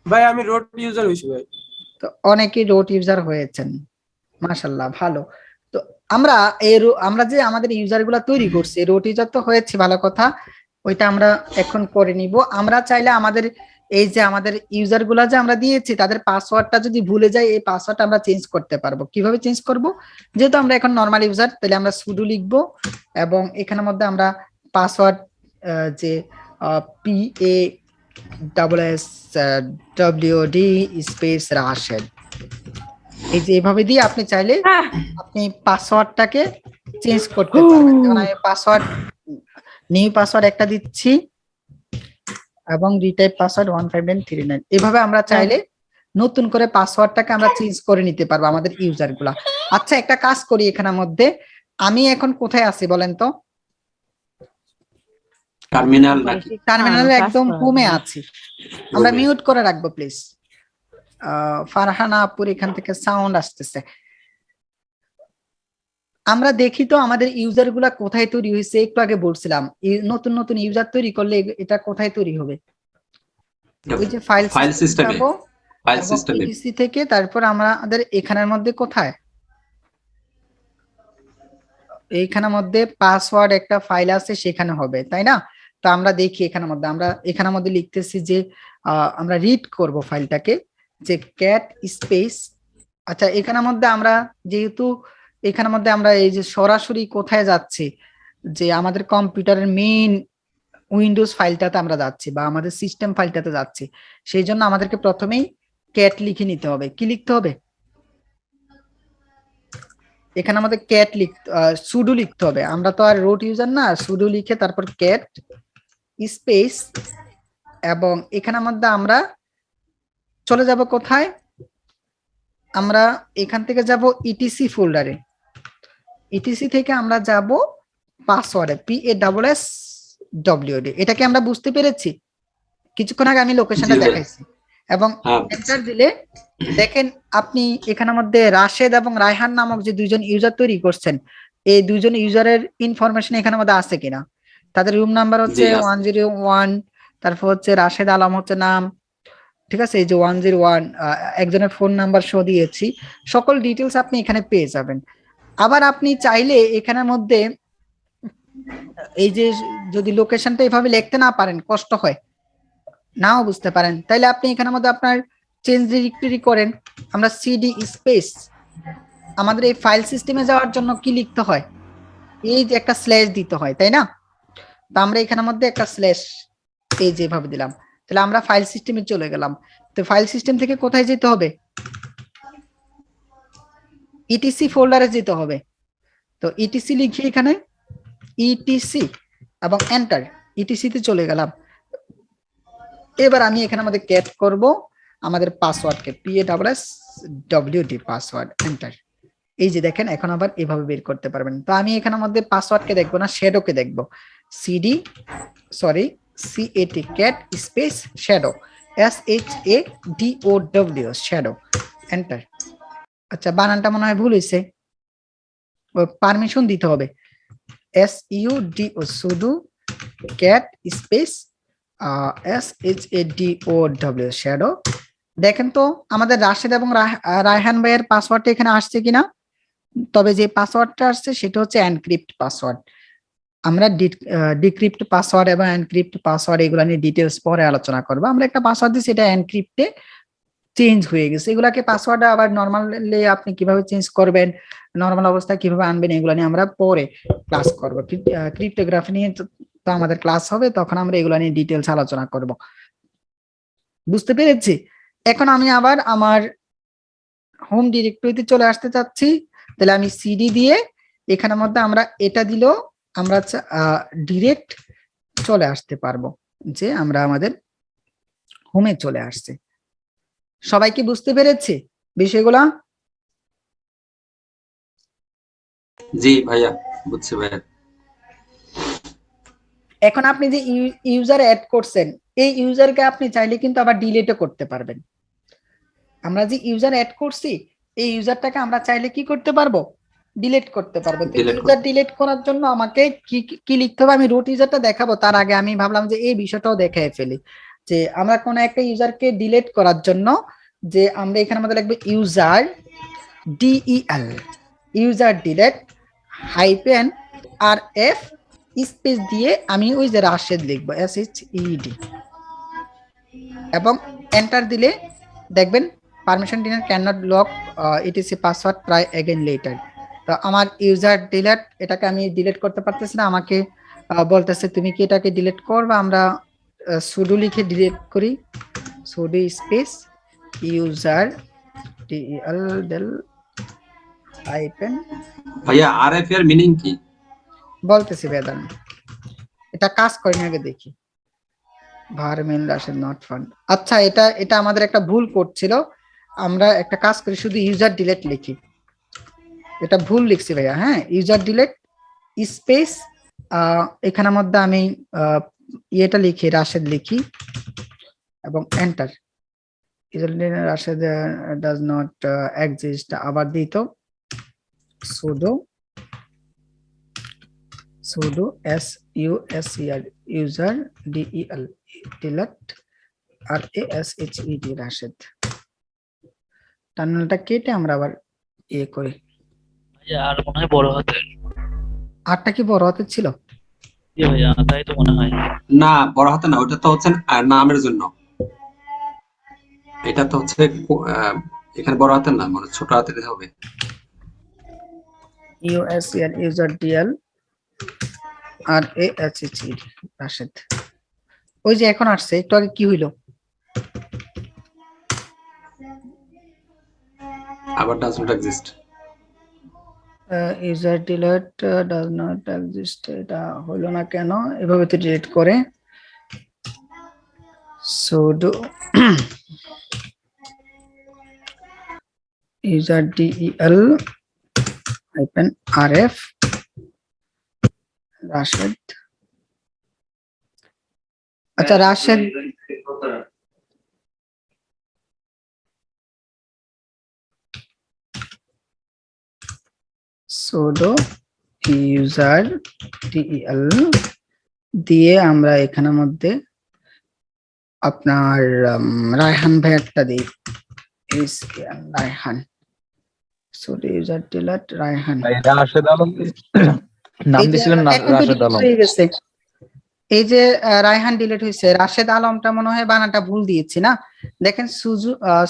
ভাই আমি রোট ইউজার হইছি ভাই। তো অনেকেই রোট ইউজার হয়েছেন, মাশাআল্লাহ ভালো। তো আমরা যে আমাদের ইউজার গুলা তৈরি করছি, রোট ইউজার তো হয়েছে, ভালো কথা, ওইটা আমরা এখন করে নিব। আমরা চাইলে আমাদের এই যে আমাদের ইউজার গুলা যে আমরা দিয়েছি তাদের পাসওয়ার্ডটা যদি ভুলে যাই, এই পাসওয়ার্ডটা আমরা চেঞ্জ করতে পারবো। কিভাবে চেঞ্জ করব? যেহেতু আমরা এখন নরমাল ইউজার, তাহলে আমরা সুডো লিখবো এবং এখানের মধ্যে আমরা পাসওয়ার্ড যে PASSWD স্পেস রাশেদ এই যে এভাবে দিয়ে আপনি চাইলে আপনি পাসওয়ার্ডটাকে চেঞ্জ করতে পারবেন। যেমন আমি পাসওয়ার্ড নিউ পাসওয়ার্ড একটা দিচ্ছি এবং রিটাইপ পাসওয়ার্ড 15939। এভাবে আমরা চাইলে নতুন করে পাসওয়ার্ডটাকে আমরা চেঞ্জ করে নিতে পারবো আমাদের ইউজার গুলা। আচ্ছা একটা কাজ করি এখানের মধ্যে, আমি এখন কোথায় আছি বলেন তো? টার্মিনাল নাকি? টার্মিনালে একদম হোমে আছি। আমরা Home এ। মিউট করে রাখবো প্লিজ। ফারহানা আপুর এখান থেকে সাউন্ড আসতেছে। আমরা দেখি তো আমাদের ইউজার গুলা কোথায় তৈরি হয়েছে, একটু আগে বলছিলাম নতুন নতুন ইউজার তৈরি করলে এটা কোথায় তৈরি হবে? ওই যে ফাইল সিস্টেমে, যাবো ফাইল এবং সিস্টেমে। ইটিসি থেকে তারপর আমাদের এখানের মধ্যে কোথায়, এইখানের মধ্যে পাসওয়ার্ড একটা ফাইল আছে সেখানে হবে, তাই না? তো আমরা দেখি এখানের মধ্যে, আমরা এখানের মধ্যে লিখতেছি যে আমরা রিড করব ফাইলটাকে, যে ক্যাট স্পেস। আচ্ছা এখানের মধ্যে আমরা যেহেতু এখানের মধ্যে আমরা এই যে সরাসরি কোথায় যাচ্ছি, যে আমাদের কম্পিউটারের মেইন উইন্ডোজ ফাইলটাতে আমরা যাচ্ছি বা আমাদের সিস্টেম ফাইলটাতে যাচ্ছি, সেই জন্য আমাদেরকে প্রথমেই ক্যাট লিখে নিতে হবে। কি লিখতে হবে? এখানে আমাদের ক্যাট সুডো লিখতে হবে। আমরা তো আর রুট ইউজার না, সুডো লিখে তারপর ক্যাট স্পেস, এবং এখানের মধ্যে আমরা চলে যাব কোথায়, আমরা এখান থেকে যাব ইটিসি ফোল্ডারে, ইটিসি থেকে আমরা যাব পাসওয়ার্ডে PASSWORD। এটাকে আমরা বুঝতে পেরেছি, কিছুক্ষণ আগে আমি লোকেশনটা দেখাইছি। এবং এন্টার দিলে দেখেন আপনি এখানের মধ্যে রাশেদ এবং রায়হান নামক যে দুইজন ইউজার তৈরি করছেন, এই দুইজন ইউজারের ইনফরমেশন এখানের মধ্যে আছে কিনা? তাদের রুম নাম্বার হচ্ছে 101, তারপর হচ্ছে রাশেদ আলম হচ্ছে নাম, ঠিক আছে, এই যে 101, একজনের ফোন নাম্বার শো দিয়েছি, সকল ডিটেলস আপনি এখানে পেয়ে যাবেন। আবার আপনি চাইলে এখানের মধ্যে এই যে যদি লোকেশনটা এভাবে লিখতে না পারেন, কষ্ট হয়, নাও বুঝতে পারেন, তাইলে আপনি এখানের মধ্যে আপনার চেঞ্জ ডিরেক্টরি করেন। আমরা সিডি স্পেস, আমাদের এই ফাইল সিস্টেমে যাওয়ার জন্য কি লিখতে হয়, এই যে একটা স্ল্যাশ দিতে হয়, তাই না? তো আমরা এখানের মধ্যে একটা স্ল্যাশ এই যেভাবে দিলাম, তাহলে আমরা ফাইল সিস্টেমে চলে গেলাম। তো ফাইল সিস্টেম থেকে কোথায় যেতে হবে? ইটিসি ফোল্ডারে যেতে হবে। তো ইটিসি লিখি এখানে ইটিসি এবং এন্টার, ইটিসি তে চলে গেলাম। এবার আমি এখানে আমাদের ক্যাট করব আমাদের পাসওয়ার্ডকে, PASSWORD পাসওয়ার্ড, এন্টার। এই যে দেখেন এখন আবার এভাবে বের করতে পারবেন। তো আমি এখানের মধ্যে পাসওয়ার্ডকে দেখবো না, শ্যাডোকে দেখবো, CAT cat space shadow, SHADOW shadow, enter. আচ্ছা বানানটা মনে হয় ভুল হয়েছে, পারমিশন দিতে হবে, SUDO pseudo cat space SHADOW shadow. দেখেন তো আমাদের রাশেদ এবং রায়হান ভাইয়ের পাসওয়ার্ডটা এখানে আসছে কিনা? তবে যে পাসওয়ার্ডটা আসছে সেটা হচ্ছে এনক্রিপ্ট পাসওয়ার্ড। আমরা ডিক্রিপ্ট পাসওয়ার্ড এবং এনক্রিপ্ট পাসওয়ার্ড এগুলো নিয়ে ডিটেলস পরে আলোচনা করবো। আমরা একটা পাসওয়ার্ড দিই, সেটা এনক্রিপ্টে চেঞ্জ হয়ে গেছে। এগুলাকে পাসওয়ার্ড আবার নর্মালি আপনি কিভাবে চেঞ্জ করবেন, নর্মাল অবস্থায় কিভাবে আনবেন, এগুলো নিয়ে আমরা পরে ক্লাস করবো। ক্রিপ্টোগ্রাফি নিয়ে তো আমাদের ক্লাস হবে, তখন আমরা এগুলো নিয়ে ডিটেলস আলোচনা করব। বুঝতে পেরেছি? এখন আমি আবার আমার হোম ডিরেক্টরিতে চলে আসতে চাচ্ছি, তাহলে আমি সিডি দিয়ে এখানের মধ্যে আমরা এটা দিলেও আমরা ডিরেক্ট চলে আসতে পারবো, যে আমরা আমাদের হোমে চলে আসছে। সবাই কি বুঝতে পেরেছে বিষয়গুলা? জি ভাইয়া, বুঝছি ভাইয়া। এখন আপনি যে ইউজার অ্যাড করছেন, এই ইউজারকে আপনি চাইলে কিন্তু আবার ডিলিটও করতে পারবেন। আমরা যে ইউজার অ্যাড করছি, এই ইউজারটাকে আমরা চাইলে কি করতে পারবো, ডিলিট করতে পারবো। তো ইউজার ডিলিট করার জন্য আমাকে কি লিখতে হবে, আমি রুট ইউজারটা দেখাবো, তার আগে আমি ভাবলাম যে এই বিষয়টাও দেখাই ফেলি, যে আমরা কোন একটা ইউজারকে ডিলিট করার জন্য যে আমরা এখানে আমাদের লাগবে user DEL, user delete -RF space দিয়ে আমি ওই যে রাশেদ লিখবো, SHED, এবং এন্টার দিলে দেখবেন permission dinner can not lock etc password try again letter. তো আমার ইউজার ডিলিট, এটাকে আমি ডিলিট করতে পারতেছি না, আমাকে বলতেছে তুমি কি এটাকে ডিলিট করবে। আমরা সুডো লিখে ডিলিট করি, pseudo space user del del hyphen ভাইয়া আরএফ এর মিনিং কি? বলতেছি বেদান, এটা কাজ করেন আগে দেখি। var main Rashed not fund, আচ্ছা এটা এটা আমাদের একটা ভুল করছিল, আমরা একটা কাজ করি শুধু ইউজার ডিলেট লিখি, এটা ভুল লিখছি ভাইয়া। হ্যাঁ, ইউজার ডিলেট স্পেস এখানের মধ্যে আমি ইয়েটা লিখি, রাশেদ লিখি এবং enter. Rashed does not exist, আবার দিই তো sudo suser user del delete rashed Rashed. টার্মিনালটা কেটে আমরা আবার ইয়ে করি। ভাইয়া আর মনে হয় বড় হাতের। আরটা কি বড় হাতের ছিল? জি ভাইয়া, তাই তো মনে হয়। না, বড় হাতে না, ওটা তো হচ্ছে নামের জন্য। এটা তো হচ্ছে এখানে বড় হাতের না, মানে ছোট হাতের হবে। user user del rashed Rashed. ওই যে এখন আসছে, একটু আগে কি হইলো? আবার does not exist. user delete does not exist, এটা হলো না কেন? এভাবে তো ডিলিট করে। sudo user del hyphen rf Rashed. আচ্ছা রাশেদ sudo user del দিয়ে আমরা এখানের মধ্যে আপনার রায়হান ভাইয়ারটা দিই, Raihan sudo user delete Raihan. Rashed Alam নাম এই যে দিছিলেন না, এখন তো রাশেদ delete আলম। হয়ে গেছে। এই যে রায়হান ডিলিট হয়েছে, রাশেদ আলমটা মনে হয় বানানটা ভুল দিয়েছি না? দেখেন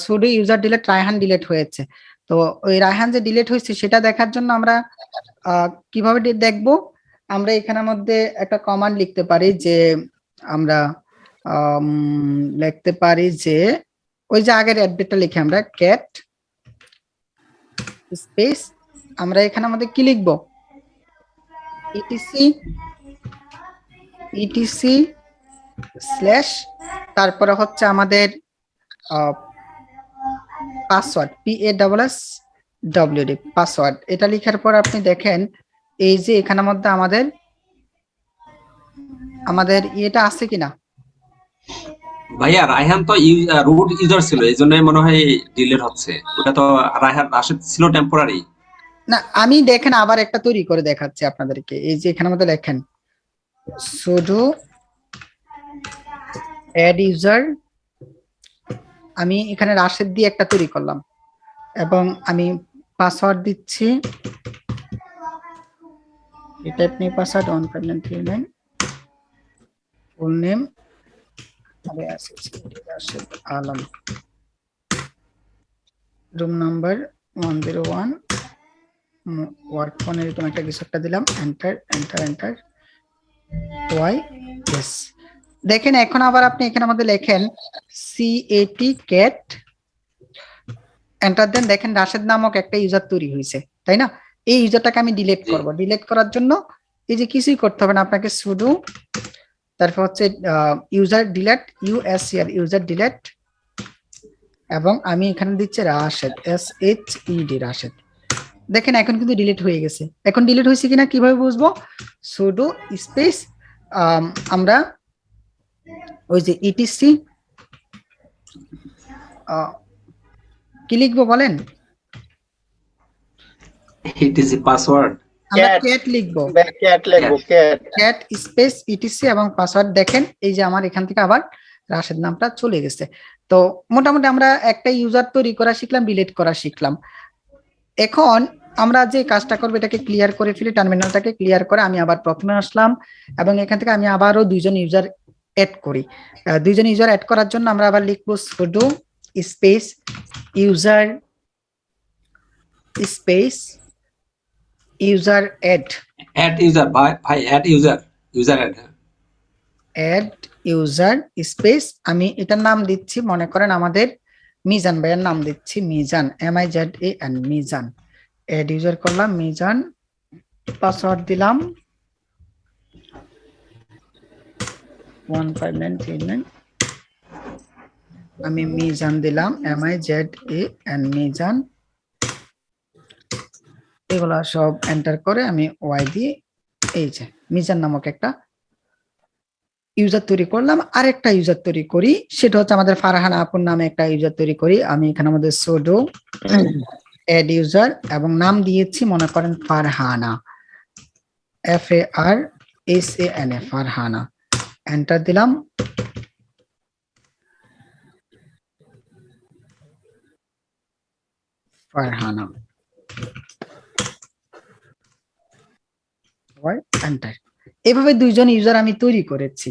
sudo user delete Raihan delete হয়েছে। তো ওই রায়হান যে ডিলিট হয়েছে সেটা দেখার জন্য আমরা কিভাবে দেখবো? আমরা এখানের মধ্যে একটা কমান্ড লিখতে পারি, যে আমরা লিখতে পারি যে ওই যে আগের অ্যাড্রেসটা লিখে আমরা ক্যাট স্পেস, আমরা এখানের মধ্যে কি লিখবো? etc স্ল্যাশ, তারপরে হচ্ছে আমাদের পাসওয়ার্ড PASSWD পাসওয়ার্ড। এটা লেখার পর আপনি দেখেন এই যে এখানের মধ্যে আমাদের এটা আছে কিনা। ভাইয়া রায়হান তো রুট ইউজার ছিল, এই জন্য মনে হয় ডিলিট হচ্ছে। ওটা তো রাশেদ ছিল টেম্পোরারি। না, আমি দেখেন আবার একটা তৈরি করে দেখাচ্ছি আপনাদেরকে। এই যে এখানের মধ্যে লেখেন sudo add user, আমি এখানে রাশেদ দিয়ে একটা তৈরি করলাম এবং আমি পাসওয়ার্ড দিচ্ছি, এটা আপনি password 1539 full name Rashed Alam, room number 101, work phone, এরকম একটা কিছু একটা দিলাম, এন্টার এন্টার এন্টার yes। দেখেন এখন আবার আপনি এখানে আমাদের লেখেন CAT cat এন্টার দেন, দেখেন রাশেদ নামক একটা ইউজার তৈরি হয়েছে, তাই না? এই ইউজারটাকে আমি ডিলিট করব। ডিলিট করার জন্য এই যে কিছুই করতে হবে না আপনাকে, sudo তারপর হচ্ছে user delete user delete এবং আমি এখানে দিচ্ছি রাশেদ SHED রাশেদ। দেখেন এখন কিন্তু ডিলিট হয়ে গেছে। এখন ডিলিট হয়েছে কিনা কিভাবে বুঝবো? sudo স্পেস আমরা ওই যে etc কি লিখবো বলেন? etc পাসওয়ার্ড আমরা ক্যাট লিখবো, ক্যাট স্পেস etc এবং পাসওয়ার্ড। দেখেন এই যে আমার এখান থেকে আবার রাশেদ নামটা চলে গেছে। তো মোটামুটি আমরা একটা ইউজার তৈরি করা শিখলাম, ডিলিট করা শিখলাম। এখন আমরা যে কাজটা করবো এটাকে ক্লিয়ার করে ফেলি, টার্মিনালটাকে ক্লিয়ার করে আমি আবার প্রথমে আসলাম এবং এখান থেকে আমি আবারও দুইজন ইউজার অ্যাড করি। দুইজন ইউজার অ্যাড করার জন্য আমরা আবার লিখবো sudo space user space user add user ভাই ইউজার অ্যাড ইউজার স্পেস, আমি এটার নাম দিচ্ছি মনে করেন আমাদের মিজান ভাইয়ের নাম দিচ্ছি, Mizan, MIZAN, Mizan. Add user করলাম মিজান, পাসওয়ার্ড দিলাম 15939, আমি মিজান দিলাম, MIZAN, মিজান। এগুলা সব এন্টার করে আমি ওয়াই দিয়ে এই যে মিজান নামক একটা ইউজার তৈরি করলাম। আরেকটা ইউজার তৈরি করি, সেটা হচ্ছে আমাদের ফারহানা আপুর নামে একটা ইউজার তৈরি করি। আমি এখানে আমাদের সুডো এড ইউজার এবং নাম দিয়েছি মনে করেন ফারহানা, FARHANA, ফারহানা। এন্টার দিলাম। ফারহানা, এন্টার। এভাবে দুইজন ইউজার আমি তৈরি করেছি।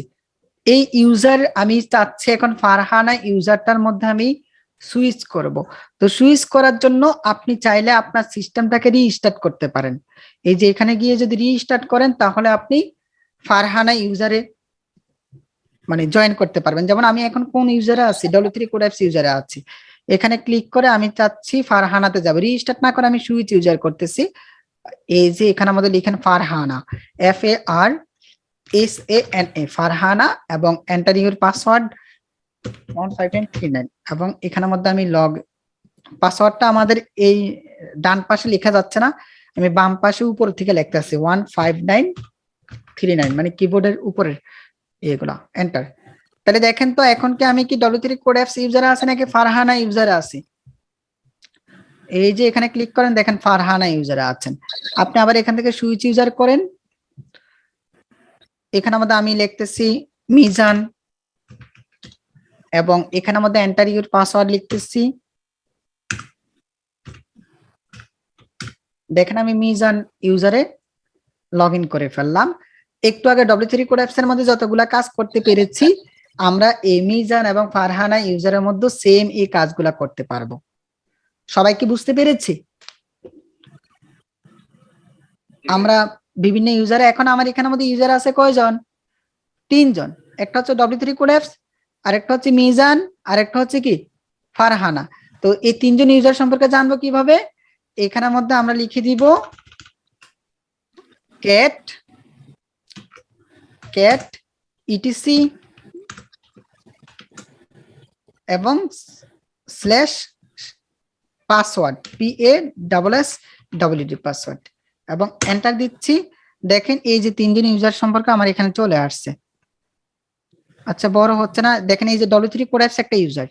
এই ইউজার আমি চাচ্ছি এখন ফারহানা ইউজারটার মধ্যে আমি সুইচ করব। তো সুইচ করার জন্য আপনি চাইলে আপনার সিস্টেমটাকে রিস্টার্ট করতে পারেন। এই যে এখানে গিয়ে যদি রিস্টার্ট করেন তাহলে আপনি ফারহানা ইউজারে মানে জয়েন করতে পারবেন। যেমন আমি এখন কোন ইউজারে আছি, W3 কোড অ্যাপস ইউজারে আছি। এখানে ক্লিক করে আমি চাচ্ছি ফারহানাতে যাব, রিস্টার্ট না করে আমি সুইচ ইউজার করতেছি। এই যে এখানে আমাদের লিখেন ফারহানা, FARHANA, ফারহানা, এবং এন্টার ইউর পাসওয়ার্ড 15939, এবং এখানের মধ্যে আমি লগ পাসওয়ার্ডটা আমাদের এই ডান পাশে লেখা যাচ্ছে না, আমি বাম পাশে উপর থেকে লিখতেছি 15939, মানে কিবোর্ডের উপরের এগুলা এন্টার। তাহলে দেখেন তো এখন কি আমি কি W3 কোড অ্যাপস ইউজারে আছে নাকি ফারহানা ইউজারে আছি? এই যে এখানে ক্লিক করেন, দেখেন ফারহানা ইউজারে আছেন। আপনি আবার এখান থেকে সুইচ ইউজার করেন, এখানে আমাদের আমি লিখতেছি মিজান, এবং এখানে আমাদের এন্টার ইউর পাসওয়ার্ড লিখতেছি। দেখেন আমি মিজান ইউজারে লগ ইন করে ফেললাম। একটু আগে W3 কোড অ্যাপস এর মধ্যে যতগুলা কাজ করতে পেরেছি, আমরা এই মিজান এবং ফারহানা ইউজারের মধ্যে সেম এই কাজগুলা করতে পারবো। সবাই কি বুঝতে পেরেছি? আমরা বিভিন্ন ইউজারে, এখন আমার এখানের মধ্যে ইউজার আছে কয়জন? 3 জন। একটা হচ্ছে W3 কোড অ্যাপস, আরেকটা হচ্ছে মিজান, আরেকটা হচ্ছে কি ফারহানা। তো এই 3 জন ইউজার সম্পর্কে জানবো কিভাবে? এখানের মধ্যে আমরা লিখে দিব cat etc এবং স্ল্যাশ পাসওয়ার্ড PASSWD পাসওয়ার্ড, এবং এন্টার দিচ্ছি। দেখেন এই যে 3 জন ইউজার সম্পর্কে আমার এখানে চলে আসছে। আচ্ছা বড় হচ্ছে না, দেখেন এই যে W3 কোড অ্যাপস একটা ইউজার,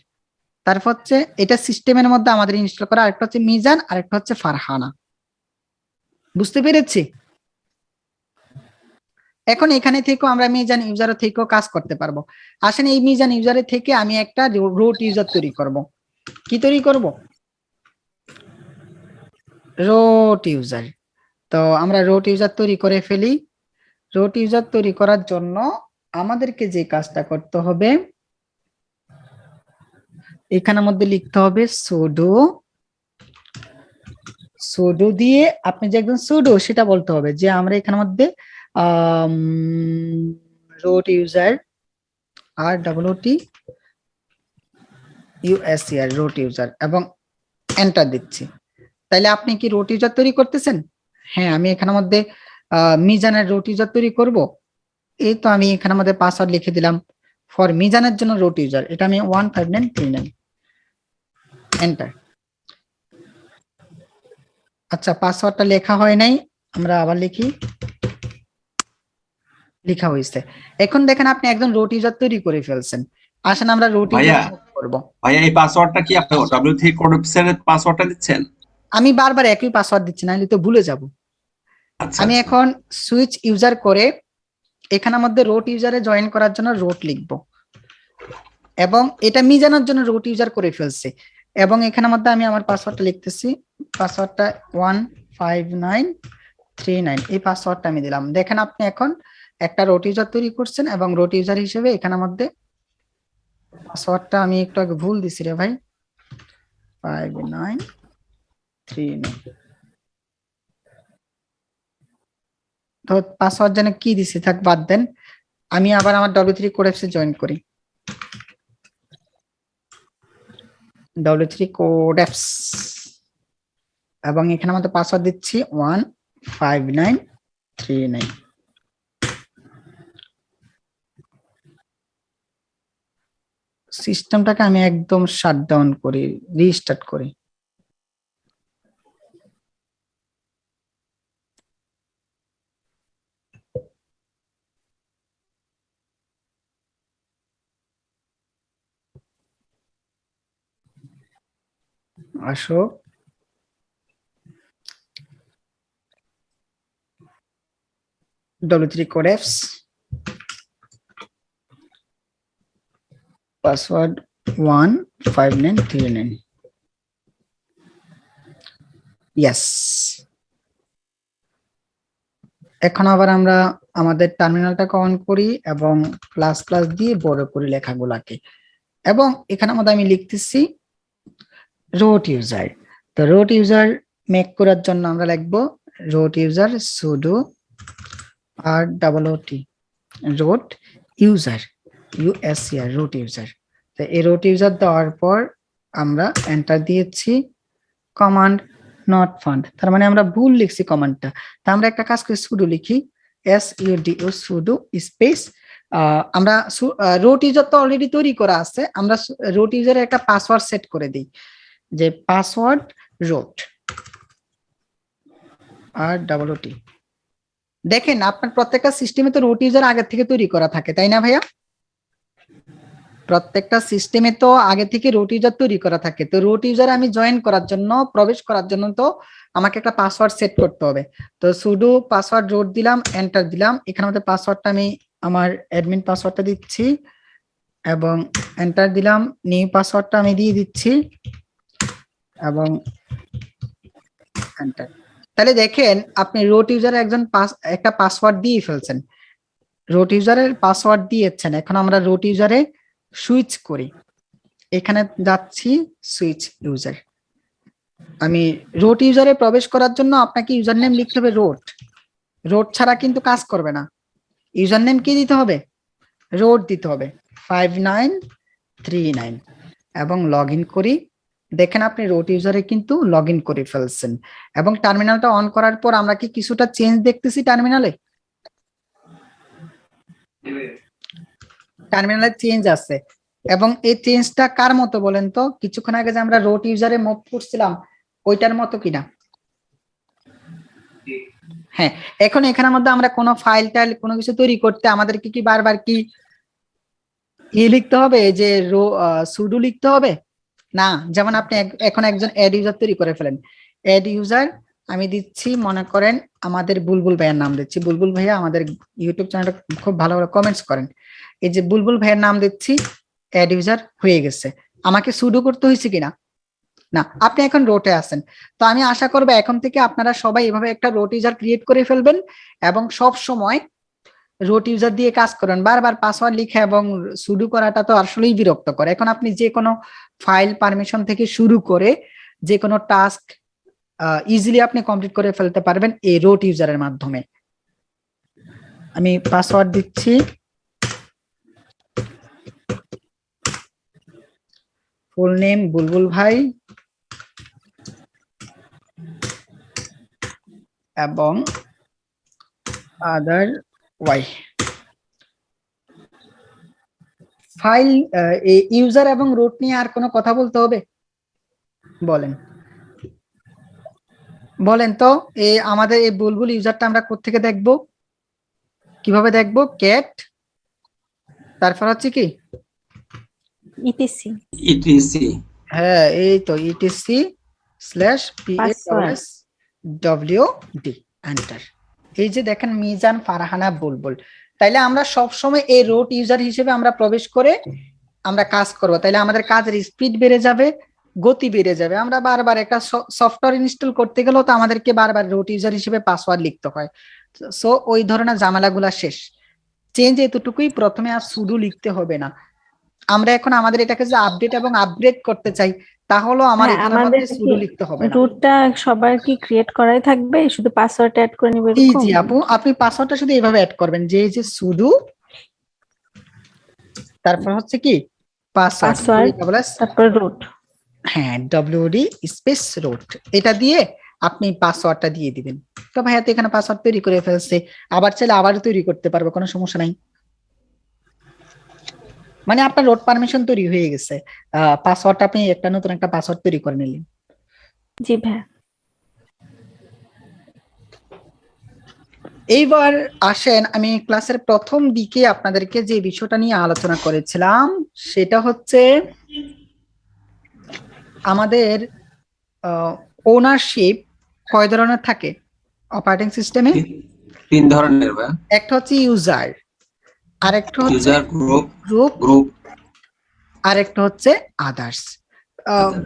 তারপর হচ্ছে এটা সিস্টেমের মধ্যে আমাদের ইনস্টল করা, আরেকটা হচ্ছে মিজান, আরেকটা হচ্ছে ফারহানা। বুঝতে পেরেছি? এখন এখানে থেকেও আমরা মিজান ইউজার থেকেও কাজ করতে পারবো। আসেন এই মিজান ইউজারের থেকে আমি একটা রুট ইউজার তৈরি করব। কি তৈরি করব? Root user. তো আমরা রুট ইউজার তৈরি করে ফেলি। রুট ইউজার তৈরি করার জন্য আমাদেরকে যে কাজটা করতে হবে, এখানের মধ্যে লিখতে হবে সুডো দিয়ে আপনি যে একজন সুডো সেটা বলতে হবে যে আমরা এখানের মধ্যে root user ROOTUSER root user, এবং এন্টার দিচ্ছি। তাইলে আপনি কি রুট ইউজার তৈরি করতেছেন? হ্যাঁ, আমি এখানের মধ্যে মিজানের রুট ইউজার তৈরি করব। এই তো আমি এখানের মধ্যে পাসওয়ার্ড লিখে দিলাম ফর মিজানের জন্য রুট ইউজার, এটা আমি 15939 এন্টার। আচ্ছা পাসওয়ার্ডটা লেখা হয় নাই, আমরা আবার লিখি, লেখা হয়েছে। এখন দেখেন আপনি একজন রুট ইউজার তৈরি করে ফেলছেন। আসেন আমরা রুট ইউজার করব। ভাইয়া এই পাসওয়ার্ডটা কি আপনি W3 কোড অ্যাপসের পাসওয়ার্ডটা দিচ্ছেন? আমি বারবার একই পাসওয়ার্ড দিচ্ছি, নাহলে তো ভুলে যাব। আচ্ছা, আমি এখন সুইচ ইউজার করে এখানের মধ্যে রুট ইউজারে জয়েন করার জন্য রুট লিখব, এবং এটা মিজানোর জন্য রুট ইউজার করে ফেলছে, এবং এখানের মধ্যে আমি আমার পাসওয়ার্ডটা লিখতেছি। পাসওয়ার্ডটা 15939, এই পাসওয়ার্ডটা আমি দিলাম। দেখেন আপনি এখন একটা রুট ইউজার তৈরি করছেন, এবং রুট ইউজার হিসেবে এখানের মধ্যে পাসওয়ার্ডটা আমি একটু আগে ভুল দিছি রে ভাই, 5939। তো পাসওয়ার্ড জানে কি দিছি, থাক বাদ দেন। আমি আবার আমার W3 কোড অ্যাপসে জয়েন করি। w3 codeps এবং এখানে আমাদের পাসওয়ার্ড দিচ্ছি 15939। সিস্টেমটাকে আমি একদম শাটডাউন করি, রিস্টার্ট করি। আসো, w3 codeps পাসওয়ার্ড 15939। ইয়েস, এখন আবার আমরা আমাদের টার্মিনালটাকে অন করি এবং প্লাস প্লাস দিয়ে বড় করি লেখাগুলাকে, এবং এখানে আমাদের আমি লিখতেছি রুট ইউজার। তো রুট ইউজার মেক করার জন্য আমরা লিখবো root user sudo ROOT root user USER root user. তো এই রুট ইউজার দেওয়ার পর আমরা এন্টার দিয়েছি কমান্ড নট ফাউন্ড, তার মানে আমরা ভুল লিখছি কমান্ডটা। তা আমরা একটা কাজ করে sudo লিখি sudo স্পেস আমরা রুট ইউজার তো অলরেডি তৈরি করা আছে, আমরা রুট ইউজারে একটা পাসওয়ার্ড সেট করে দিই যে পাসওয়ার্ড রুট ROOT। দেখেন আপনার প্রত্যেকটা সিস্টেমে তো রুট ইউজার আগে থেকে তৈরি করা থাকে, তাই না ভাইয়া? প্রত্যেকটা সিস্টেমে তো আগে থেকে রুট ইউজার তৈরি করা থাকে। তো রুট ইউজার আমি জয়েন করার জন্য, প্রবেশ করার জন্য তো আমাকে একটা পাসওয়ার্ড সেট করতে হবে। তো sudo পাসওয়ার্ড রুট দিলাম, এন্টার দিলাম। এখানে আমাদের পাসওয়ার্ডটা আমি আমার অ্যাডমিন পাসওয়ার্ডটা দিচ্ছি এবং এন্টার দিলাম। নিউ পাসওয়ার্ডটা আমি দিয়ে দিচ্ছি এবং এন্টার। তাহলে দেখেন আপনি রুট ইউজারে একটা পাসওয়ার্ড দিয়ে ফেলছেন, রুট ইউজারের পাসওয়ার্ড দিয়েছেন। এখন আমরা রুট ইউজারে সুইচ করি, এখানে যাচ্ছি সুইচ ইউজার। আমি রুট ইউজারে প্রবেশ করার জন্য আপনাকে ইউজার নেম লিখতে হবে রুট, রুট ছাড়া কিন্তু কাজ করবে না। ইউজার নেম কি দিতে হবে? রুট দিতে হবে 5939 এবং লগ ইন করি। দেখেন আপনি রুট ইউজারে কিন্তু লগ ইন করে ফেলছেন। এবং টার্মিনালটা অন করার পর আমরা কি কিছুটা চেঞ্জ দেখতেছি টার্মিনালে? টার্মিনালে চেঞ্জ আছে, এবং এই চেঞ্জটা কার মতো বলেন তো? কিছুক্ষণ আগে যে আমরা রুট ইউজারে মুভ করছিলাম ওইটার মতো কিনা? হ্যাঁ। এখন এখানের মধ্যে আমরা কোনো ফাইল টাইল কোনো কিছু তৈরি করতে আমাদেরকে কি বারবার কি লিখতে হবে, যে sudo লিখতে হবে? না। যেমন আপনি এখন একজন অ্যাড ইউজার তৈরি করে ফেলেন, অ্যাড ইউজার আমি দিচ্ছি, মনে করেন আমাদের বুলবুল ভাইয়ের নাম দিচ্ছি। বুলবুল ভাইয়া আমাদের ইউটিউব চ্যানেলটা খুব ভালো ভালো কমেন্টস করেন। এই যে বুলবুল ভাইয়ের নাম দিচ্ছি, অ্যাড ইউজার হয়ে গেছে। আমাকে sudo করতে হয়েছে কিনা? না। আপনি এখন রোটে আছেন। তো আমি আশা করবো এখন থেকে আপনারা সবাই এভাবে একটা রোট ইউজার ক্রিয়েট করে ফেলবেন এবং সব সময় রুট ইউজার দিয়ে কাজ করেন। বারবার পাসওয়ার্ড লিখে এবং sudo করাটা তো আসলেই বিরক্তকর। এখন আপনি যে কোনো ফাইল পারমিশন থেকে শুরু করে যে কোনো টাস্ক ইজিলি আপনি কমপ্লিট করে ফেলতে পারবেন এই রুট ইউজারের মাধ্যমে। আমি পাসওয়ার্ড দিচ্ছি, ফুল নেম বুলবুল ভাই এবং আদার ওয়াই। ফাইল ইউজার এবং রুট নিয়ে আর কোনো কথা বলতে হবে? বলেন বলেন তো। আমাদের এই বুলবুল ইউজারটা আমরা কোত্থেকে দেখবো, কিভাবে দেখবো? ক্যাট, তারপর হচ্ছে কি ইটিসি। হ্যাঁ, এই তো etc/PASWD এন্টার। এই যে দেখেন মিজান ফারহানা বুলবুল। তাইলে আমরা সব সময় এই রুট ইউজার হিসেবে আমরা প্রবেশ করে আমরা কাজ করব, তাইলে আমাদের কাজের স্পিড বেড়ে যাবে, গতি বেড়ে যাবে। আমরা বারবার একটা সফটওয়্যার ইনস্টল করতে গেলেও তো আমাদেরকে বারবার রুট ইউজার হিসেবে পাসওয়ার্ড লিখতে হয়। সো ওই ধরনের ঝামেলাগুলা শেষ। চেঞ্জ এতটুকুই, প্রথমে আর sudo লিখতে হবে না। আমরা এখন আমাদের এটাকে যে আপডেট এবং আপগ্রেড করতে চাই, তাহলে আমার এখানে মধ্যে sudo লিখতে হবে না। রুটটা সবার কি ক্রিয়েট করাই থাকবে, শুধু পাসওয়ার্ড অ্যাড করে নিব জি এরকম? জি আপু, আপনি পাসওয়ার্ডটা শুধু এইভাবে অ্যাড করবেন যে এই যে sudo তারপর হচ্ছে কি পাসওয়ার্ড, তারপর রুট। হ্যাঁ, WD স্পেস রুট, এটা দিয়ে আপনি পাসওয়ার্ডটা দিয়ে দিবেন। তো ভাইয়া তো এখানে পাসওয়ার্ড তৈরি করে ফেলছে, আবার চাইলে আবারও তৈরি করতে পারবো, কোনো সমস্যা নাই। মানে আপনার রোড পারমিশন তৈরি হয়ে গেছে, পাসওয়ার্ডটা আপনি একটা নতুন একটা পাসওয়ার্ড তৈরি করে নিলেন। জি ভাইয়া। এইবার আসেন, আমি ক্লাসের প্রথম দিকে আপনাদেরকে যে বিষয়টা নিয়ে আলোচনা করেছিলাম সেটা হচ্ছে আমাদের ওনারশিপ কয় ধরনের থাকে অপারেটিং সিস্টেমে? 3 ধরনের ভাইয়া। একটা হচ্ছে ইউজার, আরেকটা হচ্ছে ইউজার, গ্রুপ, গ্রুপ, আরেকটা হচ্ছে আদার্স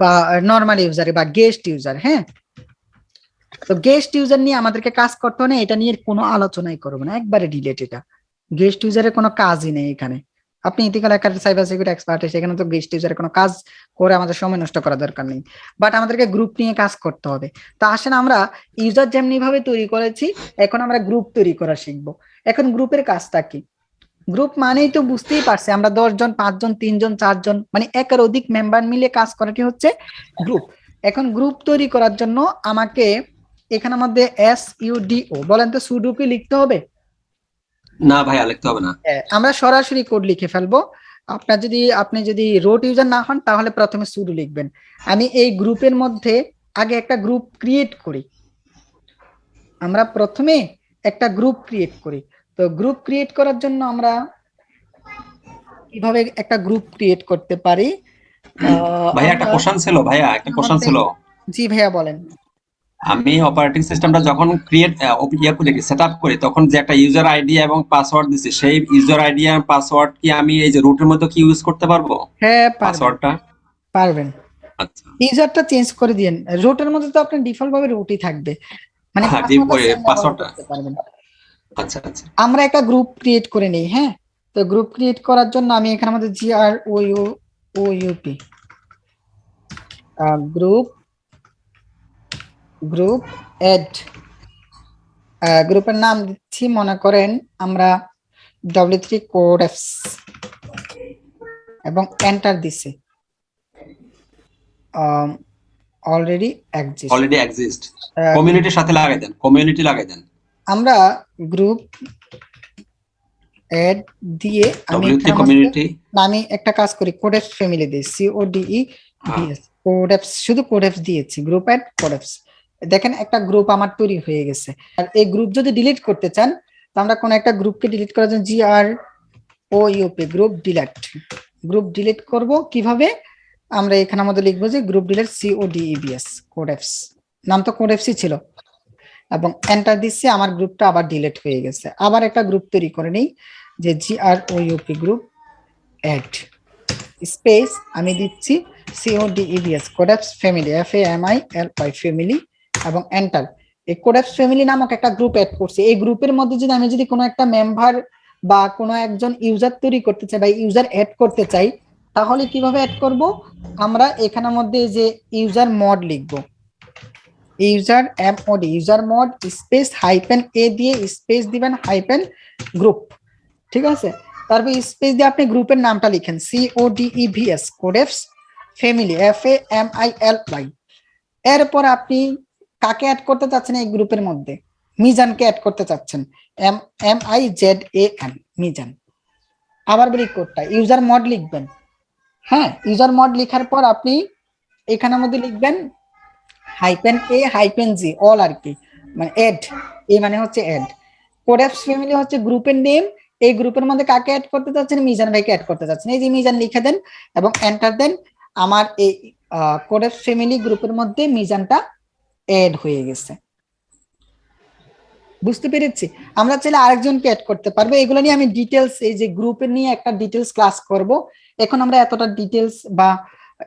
বা নরমাল ইউজার বা গেস্ট ইউজার। হ্যাঁ, তো গেস্ট ইউজার নিয়ে আমাদেরকে কাজ করতে হবে না, এটা নিয়ে কোনো আলোচনাই করবো না, একবারে ডিলেট। এটা গেস্ট ইউজারের কোনো কাজই নেই এখানে। আপনি ethical hacker, cyber security expert, সেখানে তো গেস্ট ইউজারের কোনো কাজ করে আমাদের সময় নষ্ট করার দরকার নেই, বাট আমাদেরকে গ্রুপ নিয়ে কাজ করতে হবে। তো আসেন, আমরা ইউজার যেমনি ভাবে তৈরি করেছি, এখন আমরা গ্রুপ তৈরি করা শিখবো। এখন গ্রুপের কাজটা কি? গ্রুপ মানেই তো বুঝতেই পারছি, আমরা 10 জন, 5 জন, 3 জন, 4 জন, মানে একের অধিক মেম্বার মিলে কাজ করাটি হচ্ছে গ্রুপ। এখন গ্রুপ তৈরি করার জন্য আমাকে এখানের মধ্যে SUDO বলেন তো, সুডো কি লিখতে হবে? না ভাইয়া, লিখতে হবে না। আমরা সরাসরি কোড লিখে ফেলবো। আপনি যদি রোট ইউজার না হন তাহলে প্রথমে সুডো লিখবেন। আমি এই গ্রুপের মধ্যে আগে একটা গ্রুপ ক্রিয়েট করি। আমরা প্রথমে একটা গ্রুপ ক্রিয়েট করি। তো গ্রুপ ক্রিয়েট করার জন্য আমরা কিভাবে একটা গ্রুপ ক্রিয়েট করতে পারি? ভাইয়া একটা কোশ্চেন ছিল, ভাইয়া একটা কোশ্চেন ছিল। জি ভাইয়া বলেন। আমি অপারেটিং সিস্টেমটা যখন ক্রিয়েট করি, সেটআপ করি, তখন যে একটা ইউজার আইডি এবং পাসওয়ার্ড দিছি, সেই ইউজার আইডি আর পাসওয়ার্ড কি আমি এই যে রুটের মধ্যে কি ইউজ করতে পারবো? হ্যাঁ পাসওয়ার্ডটা পারবেন। আচ্ছা, ইউজারটা চেঞ্জ করে দিন, রুটের মধ্যে তো আপনার ডিফল্ট ভাবে রুটই থাকবে, মানে হ্যাঁ, পাসওয়ার্ডটা। পারবেন। আচ্ছা আচ্ছা, আমরা একটা গ্রুপ ক্রিয়েট করে নেই। হ্যাঁ, তো গ্রুপ ক্রিয়েট করার জন্য আমি এখানে আমাদের GROUP গ্রুপ এড, গ্রুপের নাম দিচ্ছি, মনে করেন আমরা W3 Codex এবং এন্টার দিছি। অলরেডি এক্সিস্ট কমিউনিটির সাথে লাগাই দেন, কমিউনিটি লাগাই দেন। আমরা গ্রুপ এড দিয়ে আমি একটা কাজ করি, কোডেপস ফ্যামিলি দিই, CODEPS, কোডেপস, শুধু কোডেপস দিয়েছি, গ্রুপ এড কোডেপস। দেখেন একটা গ্রুপ আমার তৈরি হয়ে গেছে। আর এই গ্রুপ যদি ডিলিট করতে চান, তো আমরা কোন একটা গ্রুপকে ডিলিট করার জন্য GROUP গ্রুপ ডিলিট করব কিভাবে? আমরা এখানে আমাদের লিখবো যে গ্রুপ ডিলিট CODEPS, কোডেপস, নাম তো কোডেপসই ছিল, এবং এন্টার দিচ্ছি, আমার গ্রুপটা আবার ডিলিট হয়ে গেছে। আবার একটা গ্রুপ তৈরি করে নেই, যে GROUP গ্রুপ এড স্পেস আমি দিচ্ছি CODEPS কোডেপস ফ্যামিলি, FAMILY ফ্যামিলি, এবং এন্টার। এই কোডেপস ফ্যামিলি নামক একটা গ্রুপ এড করছি। এই গ্রুপের মধ্যে যদি আমি কোনো একটা মেম্বার বা কোনো একজন ইউজার তৈরি করতে চাই বা ইউজার এড করতে চাই, তাহলে কিভাবে এড করব? আমরা এখানের মধ্যে যে ইউজার মড লিখবো, user MOD, user mod space -A দিয়ে স্পেস দিবেন গ্রুপ, ঠিক আছে? তারপর স্পেস দিয়ে আপনি গ্রুপের নামটা লিখেন CODEPS কোডেপস ফ্যামিলি, FAMILY। এরপর আপনি কাকে অ্যাড করতে চাচ্ছেন এই গ্রুপের মধ্যে? মিজানকে অ্যাড করতে চাচ্ছেন, MIZAN, মিজান। আবার বলি কোডটা, ইউজার মড লিখবেন। হ্যাঁ, ইউজার মড লেখার পর আপনি এখানের মধ্যে লিখবেন -A-G, অল আর কি, মানে এড, এ মানে হচ্ছে এড। কোডেপস ফ্যামিলি হচ্ছে গ্রুপের নেম, এই গ্রুপের মধ্যে কাকে অ্যাড করতে চাচ্ছেন? মিজান ভাইকে অ্যাড করতে চাচ্ছেন, এই যে মিজান লিখে দেন এবং এন্টার দেন। আমার এই কোডেপস ফ্যামিলি গ্রুপের মধ্যে মিজানটা এড হয়ে গেছে। বুঝতে পেরেছি? আমরা চাইলে আরেকজনকে অ্যাড করতে পারবো। এগুলো নিয়ে আমি ডিটেলস, এই যে গ্রুপের নিয়ে একটা ডিটেলস ক্লাস করব। এখন আমরা এতটা ডিটেলস বা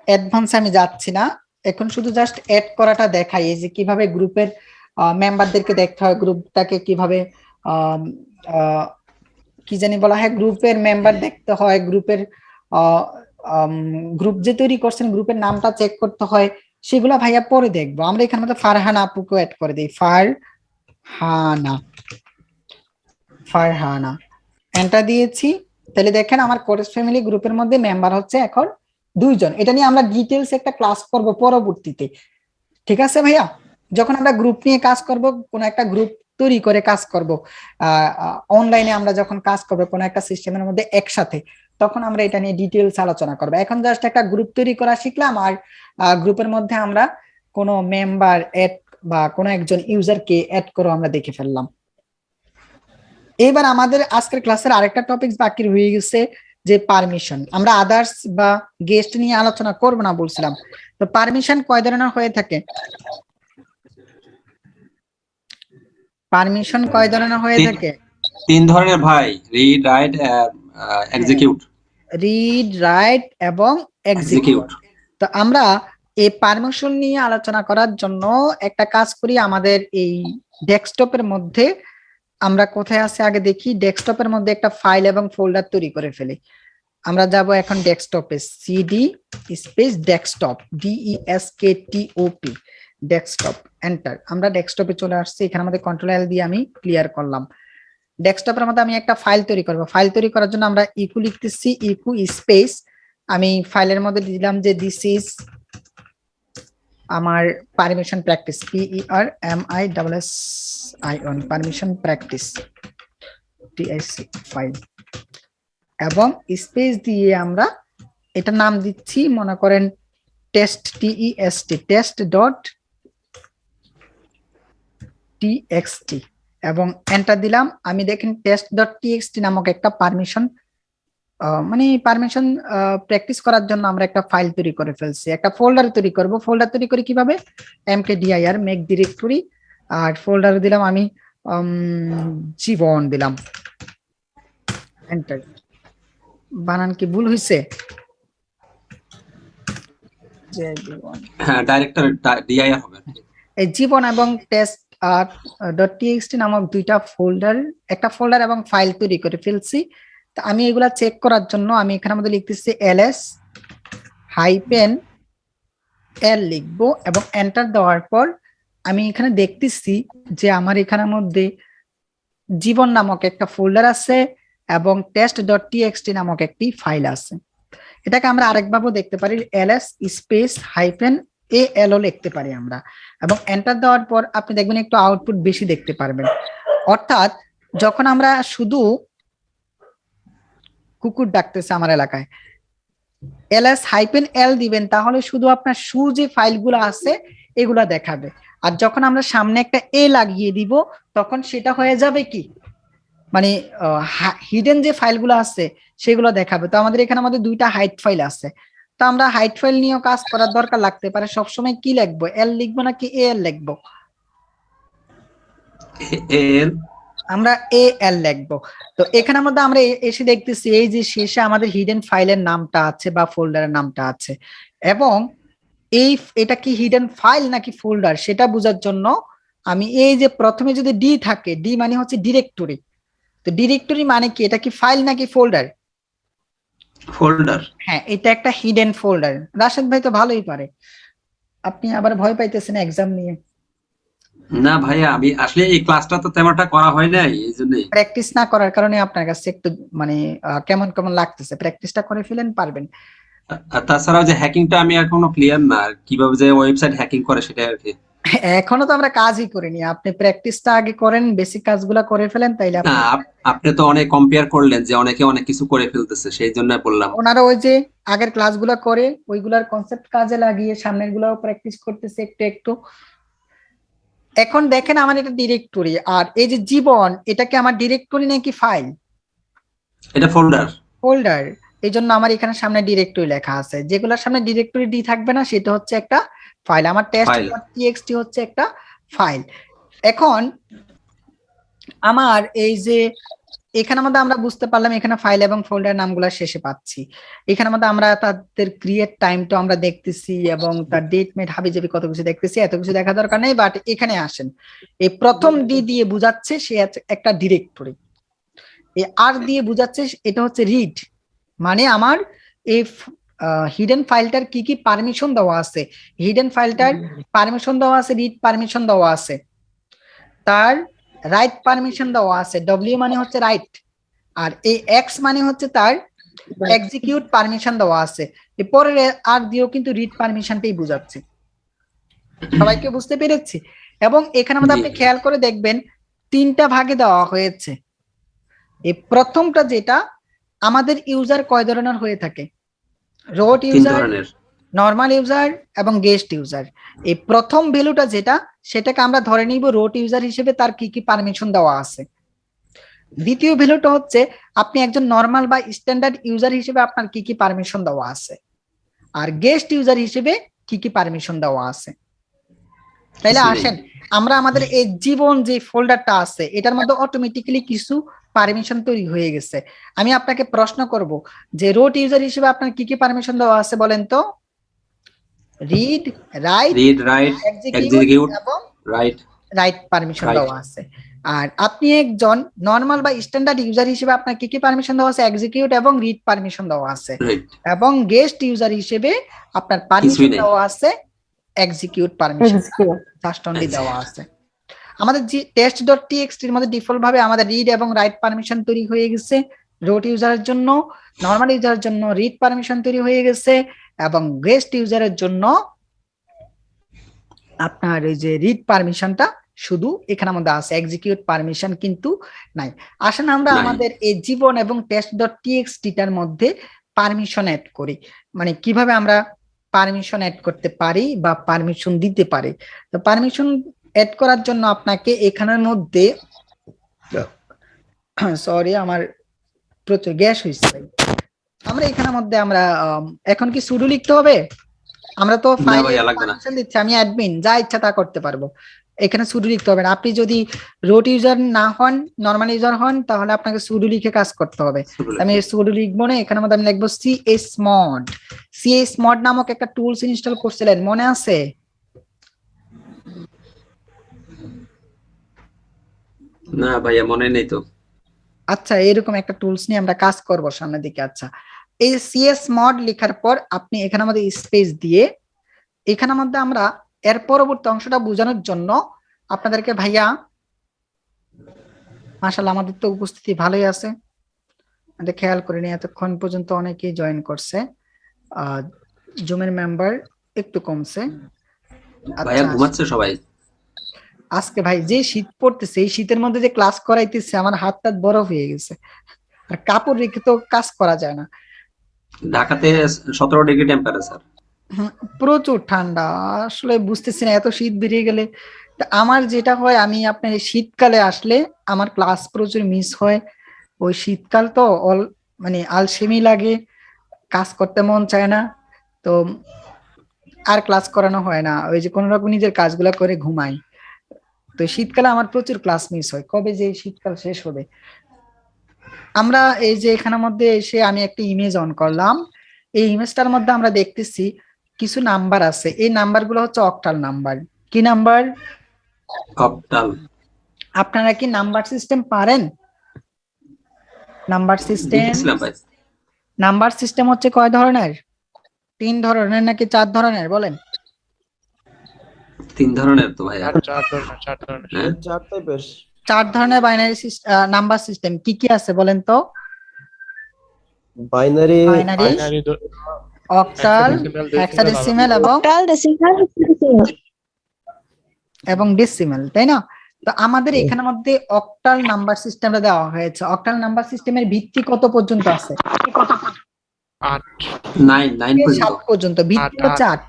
অ্যাডভান্স আমি যাচ্ছি না, এখন শুধু জাস্ট অ্যাড করাটা দেখাই, এই যে কিভাবে গ্রুপের মেম্বারদেরকে দেখতে হয়, গ্রুপটাকে কিভাবে কি জানি বলা হয়, গ্রুপের মেম্বার দেখতে হয়, গ্রুপের গ্রুপ যে তৈরি করছেন গ্রুপের নামটা চেক করতে হয়, সেগুলা ভাইয়া পরে দেখবো। আমরা এখানে মধ্যে ফারহানা আপুকে অ্যাড করে দিই, ফারহানা এন্টার দিয়েছি। তাহলে দেখেন আমার কোডেপস ফ্যামিলি গ্রুপের মধ্যে মেম্বার হচ্ছে এখন দুইজন। এটা নিয়ে আমরা ডিটেলস একটা ক্লাস করব পরবর্তীতে, ঠিক আছে ভাইয়া? যখন আমরা গ্রুপ নিয়ে কাজ করব, কোন একটা গ্রুপ তৈরি করে কাজ করব, অনলাইনে আমরা যখন কাজ করব কোন একটা সিস্টেমের মধ্যে একসাথে, তখন আমরা এটা নিয়ে ডিটেলস আলোচনা করব। এখন জাস্ট একটা গ্রুপ তৈরি করা শিখলাম, আর গ্রুপের মধ্যে আমরা কোনো মেম্বার এড বা কোনো একজন ইউজারকে অ্যাড করে আমরা দেখে ফেললাম। এবার আমাদের আজকের ক্লাসের আরেকটা টপিক বাকি রয়ে গেছে, যে পারমিশন। আমরা আদার্স বা গেস্ট নিয়ে আলোচনা করব না বলছিলাম। তো পারমিশন কয় ধরনের হয়ে থাকে? পারমিশন কয় ধরনের হয়ে থাকে? 3 ধরনের ভাই, read, right, execute. Read, right এবং এক্সিকিউট। তো আমরা এই পারমিশন নিয়ে আলোচনা করার জন্য একটা কাজ করি। আমাদের এই ডেস্কটপের মধ্যে আমরা কোথায় আছে আগে দেখি। ডেস্কটপের মধ্যে একটা ফাইল এবং ফোল্ডার তৈরি করে ফেলি। আমরা যাব এখন ডেস্কটপে, CD space desktop, DESKTOP, desktop, enter. আমরা ডেস্কটপে চলে আসছি। এখানে আমাদের কন্ট্রোল এল দিয়ে আমি ক্লিয়ার করলাম। ডেস্কটপের মধ্যে আমি একটা ফাইল তৈরি করব। ফাইল তৈরি করার জন্য আমরা ইকু লিখতেছি, ইকু স্পেস, আমি ফাইলের মধ্যে দিলাম যে দিস ইজ আমার permission practice, PERMISSION, permission practice, TIC file, এবং স্পেস দিয়ে আমরা এটা নাম দিচ্ছি, মনে করেন টেস্ট, TEST, test.txt, এবং এন্টার দিলাম। আমি দেখেন test.txt নামক একটা পারমিশন, মানে পারমিশন প্র্যাকটিস করার জন্য আমরা একটা ফাইল তৈরি করে ফেলছি। একটা ফোল্ডার তৈরি করব। ফোল্ডার তৈরি করে কিভাবে? mkdir মেক ডিরেক্টরি, আর ফোল্ডার দিলাম আমি জীবন দিলাম, এন্টার। বানান কি ভুল হয়েছে? হ্যাঁ, ডাইরেক্টর ডিআইআর হবে। এই জীবন এবং test.txt নামক দুইটা ফোল্ডার, একটা ফোল্ডার এবং ফাইল তৈরি করে ফেলছি। তো আমি এগুলা চেক করার জন্য আমি এখানে মধ্যে লিখতেছি ls-l লিখবো, এবং এন্টার দেওয়ার পর আমি এখানে দেখতেছি যে আমার এখানের মধ্যে জীবন নামক একটা ফোল্ডার আছে এবং test.txt নামক একটি ফাইল আছে। এটাকে আমরা আরেকভাবেও দেখতে পারি, ls-al লিখতে পারি আমরা, এবং এন্টার দেওয়ার পর আপনি দেখবেন একটু আউটপুট বেশি দেখতে পারবেন। অর্থাৎ যখন আমরা শুধু কুকুর ডাকতেছে আমার এলাকায়, ls-l দিবেন, তাহলে শুধু আপনার যে ফাইলগুলো আছে এগুলা দেখাবে। আর যখন আমরা সামনে একটা এ লাগিয়ে দিব, তখন সেটা হয়ে যাবে কি, মানে হিডেন যে ফাইলগুলো আছে সেগুলো দেখাবে। তো আমাদের এখানে আমাদের দুইটা হাইড ফাইল আছে। তো আমরা হাইড ফাইল নিয়েও কাজ করার দরকার লাগতে পারে। সবসময় কি লিখবো, এল লিখবো নাকি এল লিখবো? আমরা এল লিখবো। তো এখানের মধ্যে আমরা এসে দেখতেছি এই যে শেষে আমাদের হিডেন ফাইলের নামটা আছে বা ফোল্ডারের নামটা আছে, এবং এটা কি হিডেন ফাইল নাকি ফোল্ডার সেটা বোঝার জন্য আমি এই যে প্রথমে যদি ডি থাকে, ডি মানে হচ্ছে ডিরেক্টরি। তো ডিরেক্টরি মানে কি, এটা কি ফাইল নাকি ফোল্ডার? ফোল্ডার। হ্যাঁ, এটা একটা হিডেন ফোল্ডার। রাশেদ ভাই তো ভালোই পারে, আপনি আবার ভয় পাইতেছেন এক্সাম নিয়ে? না ভাইয়া, আমি আসলে এই ক্লাসটা তো তেমনটা করা হয় নাই, এইজন্যই। প্র্যাকটিস না করার কারণে আপনার কাছে একটু মানে কেমন কেমন লাগতেছে। প্র্যাকটিসটা করে ফেলেন, পারবেন। আর তাছাড়াও যে হ্যাকিংটা আমি এখনো ক্লিয়ার না, আর কিভাবে যে ওয়েবসাইট হ্যাকিং করে সেটা আর কি। এখনো তো আমরা কাজই করিনি, আপনি প্র্যাকটিসটা আগে করেন, বেসিক কাজগুলো করে ফেলেন, তাইলে না, আপনি তো অনেক কম্পেয়ার করলেন যে অনেকে অনেক কিছু করে ফেলতেছে, সেই জন্য বললাম। ওনারা ওই যে আগের ক্লাসগুলো করে ওইগুলার কনসেপ্ট কাজে লাগিয়ে সামনের গুলাও প্র্যাকটিস করতেছে একটু একটু। এখন দেখেন আমার এটা ডিরেক্টরি, আর এই যে জীবন, এটা কি আমার ডিরেক্টরি নাকি ফাইল? এটা ফোল্ডার। ফোল্ডার। এই জন্য আমার এখানে সামনে ডিরেক্টরি লেখা আছে। যেগুলোর সামনে ডিরেক্টরি ডি থাকবে না সেটা হচ্ছে একটা ফাইল। আমার test.txt হচ্ছে একটা ফাইল। এখন আমার এই যে এখানে মধ্যে আমরা বুঝতে পারলাম এখানে ফাইল এবং ফোল্ডার নামগুলো শেষে পাচ্ছি। এখানে মধ্যে আমরা তাদের ক্রিয়েট টাইমটা আমরা দেখতেছি, এবং তার ডেট মেট হাবিজাবি কত কিছু দেখতেছি। এত কিছু দেখা দরকার নেই, বাট এখানে আসেন, এই প্রথম ডি দিয়ে বুঝাচ্ছে সে একটা ডিরেক্টরি, এই আর দিয়ে বুঝাচ্ছে এটা হচ্ছে রিড, মানে আমার এই হিডেন ফাইলটার কি কি পারমিশন দেওয়া আছে। হিডেন ফাইলটার পারমিশন দেওয়া আছে, রিড পারমিশন দেওয়া আছে, তার রাইট পারমিশন দেওয়া আছে, ডব্লিউ মানে হচ্ছে রাইট, আর এই এক্স মানে হচ্ছে তার এক্সিকিউট পারমিশন দেওয়া আছে, এরপরের আর দিয়েও কিন্তু রিড পারমিশনটাই বোঝাচ্ছে। সবাইকে বুঝতে পেরেছি? এবং এখানে মধ্যে আপনি খেয়াল করে দেখবেন 3টা ভাগে দেওয়া হয়েছে। এই প্রথমটা যেটা আমাদের ইউজার কয় ধরনের হয়ে থাকে, রোট 3 ইউজার, ধরনের। নরমাল ইউজার এবং গেস্ট ইউজার। এই প্রথম ভ্যালুটা যেটা সেটাকে আমরা ধরে নিব রোট ইউজার হিসেবে, তার কি কি পারমিশন দেওয়া আছে। দ্বিতীয় ভ্যালুটা হচ্ছে আপনি একজন নরমাল বা স্ট্যান্ডার্ড ইউজার হিসেবে আপনার কি কি পারমিশন দেওয়া আছে, আর গেস্ট ইউজার হিসেবে কি কি পারমিশন দেওয়া আছে। তাইলে আসেন আমরা আমাদের এই জীবন যে ফোল্ডারটা আছে এটার মধ্যে অটোমেটিক্যালি কিছু পারমিশন তৈরি হয়ে গেছে। আমি আপনাকে প্রশ্ন করব যে রোট ইউজার হিসেবে আপনার কি কি পারমিশন দেওয়া আছে বলেন তো? রিড, রাইট, এক্সিকিউট এবং রাইট পারমিশন দেওয়া আছে। আর আপনি একজন নরমাল বা স্ট্যান্ডার্ড ইউজার হিসেবে আপনার কি কি পারমিশন দেওয়া আছে? এক্সিকিউট এবং রিড পারমিশন দেওয়া আছে। এবং গেস্ট ইউজার হিসেবে আপনার পারমিশন দেওয়া আছে এক্সিকিউট পারমিশন, জাস্ট অনলি দেওয়া আছে। আমাদের যে test.txt এর মধ্যে ডিফল্ট ভাবে আমাদের রিড এবং রাইট পারমিশন তৈরি হয়ে গেছে, রোট ইউজারের জন্য, নরমাল ইউজারের জন্য রিড পারমিশন তৈরি হয়ে গেছে, এবং গেস্ট ইউজারের জন্য আপনার এই যে রিড পারমিশনটা শুধু এখানের মধ্যে আছে, এক্সিকিউট পারমিশন কিন্তু নাই। আসেন আমরা আমাদের এই জীবন এবং test.txt টার মধ্যে পারমিশন অ্যাড করি, মানে কিভাবে আমরা পারমিশন অ্যাড করতে পারি বা পারমিশন দিতে পারি। তো পারমিশন অ্যাড করার জন্য আপনাকে এখানের মধ্যে, সরি আমার প্রচুর গ্যাস হয়েছে, আমরা এখানের মধ্যে আমরা এখন কি সুডো লিখতে হবে? আমরা তো ফাইলে পারমিশন দিচ্ছি, আমি অ্যাডমিন, যা ইচ্ছা তা করতে পারবো। এখানে সুডো লিখতে হবে না। আপনি যদি রোট ইউজার না হন, নরমাল ইউজার হন, তাহলে আপনাকে সুডো লিখে কাজ করতে হবে। আমি সুডো লিখবো না, এখানের মধ্যে আমি লিখবো csmod। csmod নামক একটা টুলস ইনস্টল করছিলেন, মনে আছে? না ভাইয়া মনে নেই তো। আচ্ছা, এরকম একটা টুলস নিয়ে আমরা কাজ করব সামনের দিকে। আচ্ছা, এই csmod লেখার পর আপনি এখানের মধ্যে স্পেস দিয়ে, এখানের মধ্যে আমরা এর পরবর্তী অংশটা বোঝানোর জন্য আপনাদেরকে ভাইয়া, মাশাআল্লাহ আমাদের তো উপস্থিতি ভালোই আছে, আমাদের খেয়াল করিনি এতক্ষণ পর্যন্ত অনেকেই জয়েন করছে, জুমের মেম্বার একটু কমছে। ভাইয়া ঘুমাচ্ছে সবাই আজকে ভাই যে শীত পড়তেছে, এই শীতের মধ্যে যে ক্লাস করাইতেছে আমার হাত টাত বরফ হয়ে গেছে, আর কাপড় রেখে তো কাজ করা যায় না। ঢাকাতে 17 ডিগ্রি টেম্পারেচার, প্রচুর ঠান্ডা, আসলে বুঝতেছি না এত শীত বেরিয়ে গেলে। আমার যেটা হয়, আমি আপনার শীতকালে আসলে আমার ক্লাস প্রচুর মিস হয়। ওই শীতকাল তো মানে আলসেমি লাগে, কাজ করতে মন চায় না, তো আর ক্লাস করানো হয় না, ওই যে কোনো রকম নিজের কাজগুলা করে ঘুমাই। তো শীতকালে আমার প্রচুর ক্লাস মিস হয়, কবে যে শীতকাল শেষ হবে। আমরা এই যে এখানের মধ্যে এসে আমি একটা ইমেজ অন করলাম, এই ইমেজটার মধ্যে আমরা দেখতেছি কিছু নাম্বার আছে, এই নাম্বারগুলো হচ্ছে অক্টাল নাম্বার। কি নাম্বার? অক্টাল। আপনারা কি নাম্বার সিস্টেম পারেন? নাম্বার সিস্টেম হচ্ছে কয় ধরনের? 3 ধরনের নাকি 4 ধরনের বলেন? 3 ধরনের তো ভাইয়া। 4 ধরনের বাইনারি নাম্বার সিস্টেম কি কি আছে বলেন তো? বাইনারি, অক্টাল, হেক্সাডেসিমাল এবং ডেসিমাল, তাই না? তো আমাদের এখানের মধ্যে অক্টাল নাম্বার সিস্টেমটা দেওয়া হয়েছে। অক্টাল নাম্বার সিস্টেমের ভিত্তি কত পর্যন্ত আছে? 7 পর্যন্ত ভিত্তি হচ্ছে 8,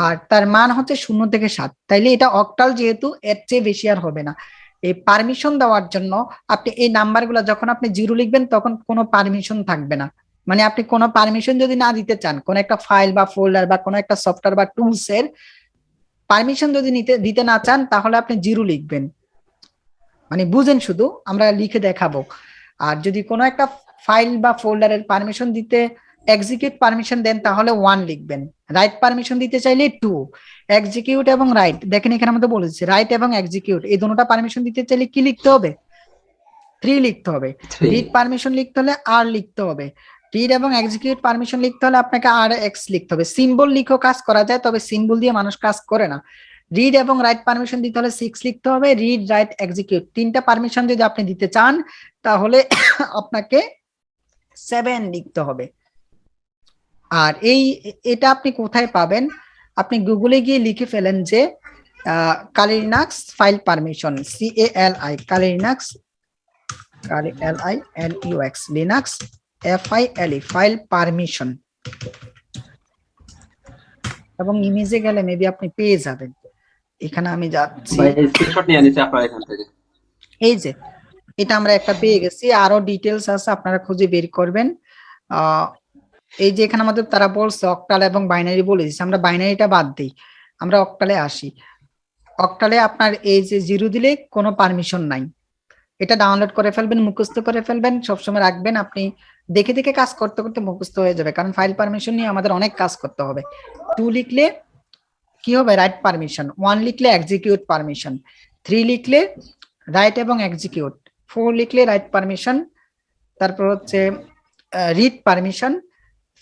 আর তার মান হচ্ছে 0 থেকে 7। তাইলে এটা অক্টাল, যেহেতু এর চেয়ে বেশি আর হবে না। এই পারমিশন দেওয়ার জন্য আপনি এই নাম্বারগুলো যখন আপনি 0 লিখবেন তখন কোনো পারমিশন থাকবে না। মানে আপনি কোনো পারমিশন যদি না দিতে চান, কোন একটা ফাইল বা ফোল্ডার বা কোনো একটা সফটওয়্যার বা টুলস এর পারমিশন যদি দিতে না চান, তাহলে আপনি 0 লিখবেন। মানে বুঝেন, শুধু আমরা লিখে দেখাবো। আর যদি কোনো একটা ফাইল বা ফোল্ডারের পারমিশন দিতে, এক্সিকিউট পারমিশন দেন, তাহলে 1 লিখবেন। রাইট পারমিশন দিতে চাইলে 2। এক্সিকিউট এবং রাইট, দেখেন এখানে আমাদের বলেছে রাইট এবং এক্সিকিউট এই দুটোটা পারমিশন দিতে চাইলে কি লিখতে হবে? 3 লিখতে হবে। রিড পারমিশন লিখতে হলে আর লিখতে হবে। রিড এবং এক্সিকিউট পারমিশন লিখতে হলে আপনাকে আর এক্স লিখতে হবে। সিম্বল লিখেও কাজ করা যায়, তবে সিম্বল দিয়ে মানুষ কাজ করে না। রিড এবং রাইট পারমিশন দিতে হলে 6 লিখতে হবে। রিড, রাইট, এক্সিকিউট 3টা পারমিশন যদি আপনি দিতে চান, তাহলে আপনাকে 7 লিখতে হবে। আর এটা আপনি কোথায় পাবেন? আপনি গুগলে গিয়ে লিখে ফেলেন যে কালি লিনাক্স ফাইল পারমিশন, CALI কালি Linux, LINUX Linux FILE file permission, এবং ইমেজে গেলে মেবি আপনি পেয়ে যাবেন। এখানে আমি যাচ্ছি, ভাই স্ক্রিনশট নিয়ে নিচ্ছি আপনার এখান থেকে। এই যে এটা আমরা একটা পেয়ে গেছি, আরো ডিটেলস আছে আপনারা খুঁজে বের করবেন। এই যে এখানে আমাদের তারা বলছে অক্টাল এবং বাইনারি বলে দিচ্ছে, আমরা বাইনারিটা বাদ দিই, আমরা অক্টালে আসি। অক্টালে আপনার এই যে 0 দিলে কোনো পারমিশন নাই, এটা ডাউনলোড করে ফেলবেন, মুখস্থ করে ফেলবেন, সবসময় রাখবেন, আপনি দেখে দেখে কাজ করতে করতে মুখস্থ হয়ে যাবে, কারণ ফাইল পারমিশন নিয়ে আমাদের অনেক কাজ করতে হবে। 2 লিখলে কি হবে? Right permission. 1 লিখলে এক্সিকিউট পারমিশন। 3 লিখলে রাইট এবং এক্সিকিউট। 4 লিখলে রাইট পারমিশন, তারপর হচ্ছে রিড পারমিশন।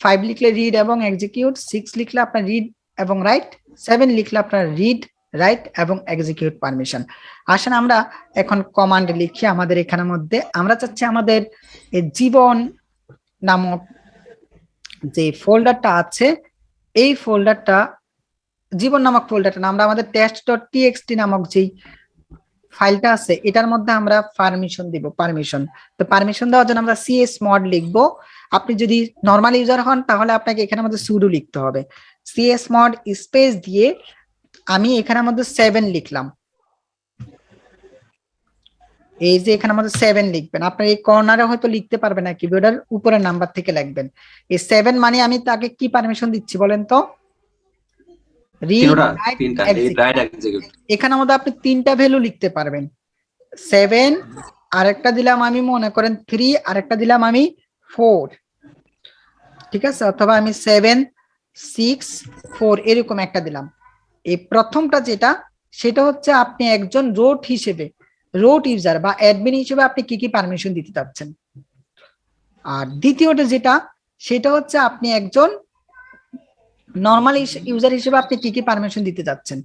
5 লিখলে রিড এবং এক্সিকিউট। 6 লিখলে আপনার রিড এবং রাইট। 7 লিখলে আপনার রিড, রাইট এবং এক্সিকিউট পারমিশন। আসেন আমরা এখন কমান্ড লিখি আমাদের এখানের মধ্যে। আমরা চাচ্ছি আমাদের এই জীবন নামক যে ফোল্ডারটা আছে, এই ফোল্ডারটা, জীবন নামক ফোল্ডারটা না, আমরা আমাদের test.txt নামক যেই ফাইলটা আছে এটার মধ্যে আমরা পারমিশন দিব, পারমিশন। তো পারমিশন দেওয়ার জন্য আমরা csmod লিখবো। আপনি যদি নরমাল ইউজার হন তাহলে আপনাকে এখানে মধ্যে sudo লিখতে হবে। csmod স্পেস দিয়ে আমি এখানের মধ্যে 7 লিখলাম। এই যে এখানে আমাদের 7 লিখবেন, আপনার এই কর্নারে হয়তো লিখতে পারবেন না, কিবোর্ডের উপরের নাম্বার থেকে লিখবেন। এই 7 মানে আমি তাকে কি পারমিশন দিচ্ছি বলেন তো? Read, right, execute. এখানে আমাদের আপনি 3টা ভ্যালু লিখতে পারবেন। 7 আরেকটা দিলাম আমি মনে করেন 3, আরেকটা দিলাম আমি 4, ঠিক আছে, অথবা আমি 7 6 4 এরকম একটা দিলাম। এই প্রথমটা যেটা, সেটা হচ্ছে আপনি একজন রোট হিসেবে, রোট ইউজার বা অ্যাডমিন হিসেবে আপনি কি কি পারমিশন দিতে চাচ্ছেন। আর দ্বিতীয়টা যেটা, সেটা হচ্ছে আপনি একজন নরমাল ইউজার হিসেবে আপনি কি কি পারমিশন দিতে চাচ্ছেন।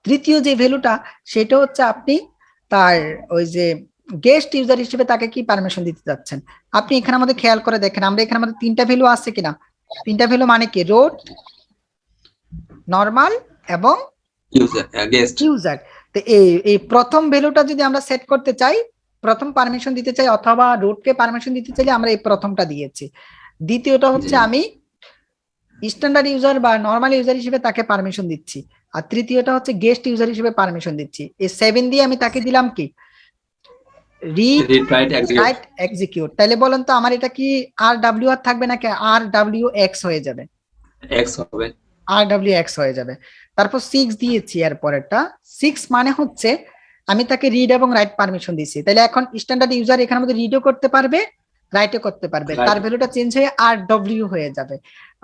তৃতীয় যে ভ্যালুটা, সেটা হচ্ছে আপনি তার ওই যে গেস্ট ইউজার হিসেবে তাকে কি পারমিশন দিতে চাচ্ছেন। আপনি এখানে আমাদের খেয়াল করে দেখেন, আমরা এখানে আমাদের 3টা ভ্যালু আছে কিনা। 3টা ভ্যালু মানে কি? রোট, নরমাল এবং ইউজার। তো এই প্রথম ভ্যালুটা যদি আমরা সেট করতে চাই, প্রথম পারমিশন দিতে চাই, অথবা রুটকে পারমিশন দিতে চাইলে আমরা এই প্রথমটা দিয়েছি। দ্বিতীয়টা হচ্ছে আমি স্ট্যান্ডার্ড ইউজার বা নরমাল ইউজার হিসেবে তাকে পারমিশন দিচ্ছি। আর তৃতীয়টা হচ্ছে গেস্ট ইউজার হিসেবে পারমিশন দিচ্ছি। এই 7 দিয়ে আমি তাকে দিলাম কি? Read, right, execute. তাহলে বলেন তো আমার এটা কি RWR থাকবে নাকি RWX হয়ে যাবে? এক্স হবে, RWX হয়ে যাবে। তারপর 6 দিয়েছি এর পরেরটা। 6 মানে হচ্ছে আমি তাকে রিড এবং রাইট পারমিশন দিয়েছি। তাহলে এখন স্ট্যান্ডার্ড ইউজার এখানে মধ্যে রিডও করতে পারবে, রাইটও করতে পারবে, তার ভ্যালুটা চেঞ্জ হয়ে RW হয়ে যাবে।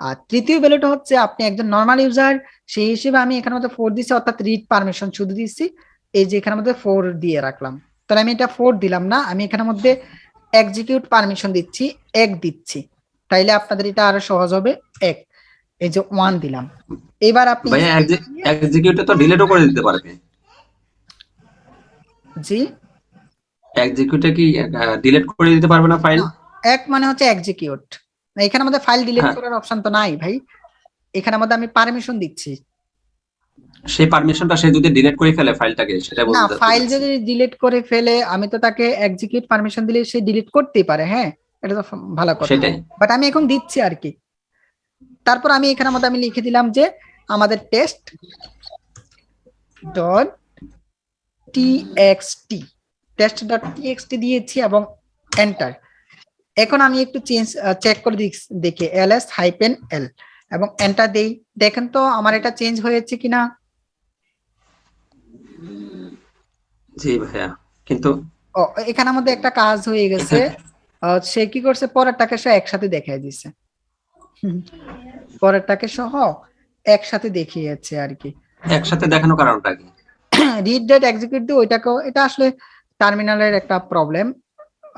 আর তৃতীয় ভ্যালুটা হচ্ছে আপনি একজন নরমাল ইউজার, সেই হিসেবে আমি এখানে মধ্যে 4 দিছি, অর্থাৎ রিড পারমিশন শুধু দিচ্ছি। এই যে এখানে মধ্যে 4 দিয়ে রাখলাম। তাহলে আমি এটা 4 দিলাম না, আমি এখানে মধ্যে এক্সিকিউট পারমিশন দিচ্ছি, 1 দিচ্ছি। তাইলে আপনাদের এটা আরো সহজ হবে। 1, এই যে 1 দিলাম। এবার আপনি ভাইয়া এক্সিকিউটে তো ডিলিটও করে দিতে পারবে। জি, এক্সিকিউটে কি ডিলিট করে দিতে পারবে না ফাইল? এক মানে হচ্ছে এক্সিকিউট। এখানে আমাদের ফাইল ডিলিট করার অপশন তো নাই ভাই, এখানে আমাদের আমি পারমিশন দিচ্ছি। সেই পারমিশনটা সে যদি ডিলিট করে ফেলে ফাইলটাকে, সেটা না, বলতে ফাইল যদি ডিলিট করে ফেলে আমি তো তাকে এক্সিকিউট পারমিশন দিলে সে ডিলিট করতেই পারে, হ্যাঁ এটা তো ভালো কথা, সেটাই। বাট আমি এখন দিচ্ছি আর কি। তারপর আমি এখানে মধ্যে আমি লিখে দিলাম যে আমাদের test dot TXT, test dot TXT দিয়েছি এবং এন্টার। এখন আমি একটু চেক করে দেখি ls-l এবং এন্টার দেই, দেখেন তো আমার এটা চেঞ্জ হয়েছে কিনা। জি ভাইয়া, কিন্তু এখানে আমাদের একটা কাজ হয়ে গেছে। সে কি করছে, পরেরটাকে সহ একসাথে দেখাই দিচ্ছে, পরেরটাকে সহ একসাথে দেখিয়েছে আর কি। একসাথে দেখানো কারণটা কি? রিড ডট এক্সিকিউট দিয়ে ওইটাকেও, এটা আসলে টার্মিনালের একটা প্রবলেম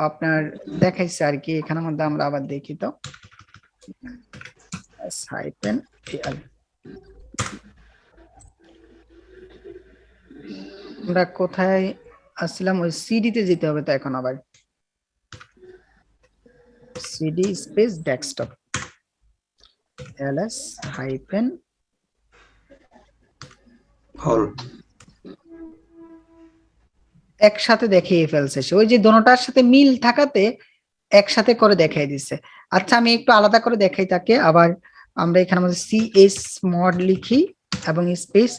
আপনার দেখাইছে আর কি। এখানের মধ্যে আমরা আবার দেখি তো, আমরা কোথায় আসছিলাম? ওই সিডি তে যেতে হবে তো এখন আবার। cd space desktop ls hyphen হল একসাথে দেখিয়ে ফেলছে সে, ওই যে দোনোটার সাথে মিল থাকাতে একসাথে করে দেখাই দিচ্ছে। আচ্ছা আমি একটু আলাদা করে দেখাই তাকে আবার। আমরা এখানে আমাদের cs mod লিখি এবং স্পেস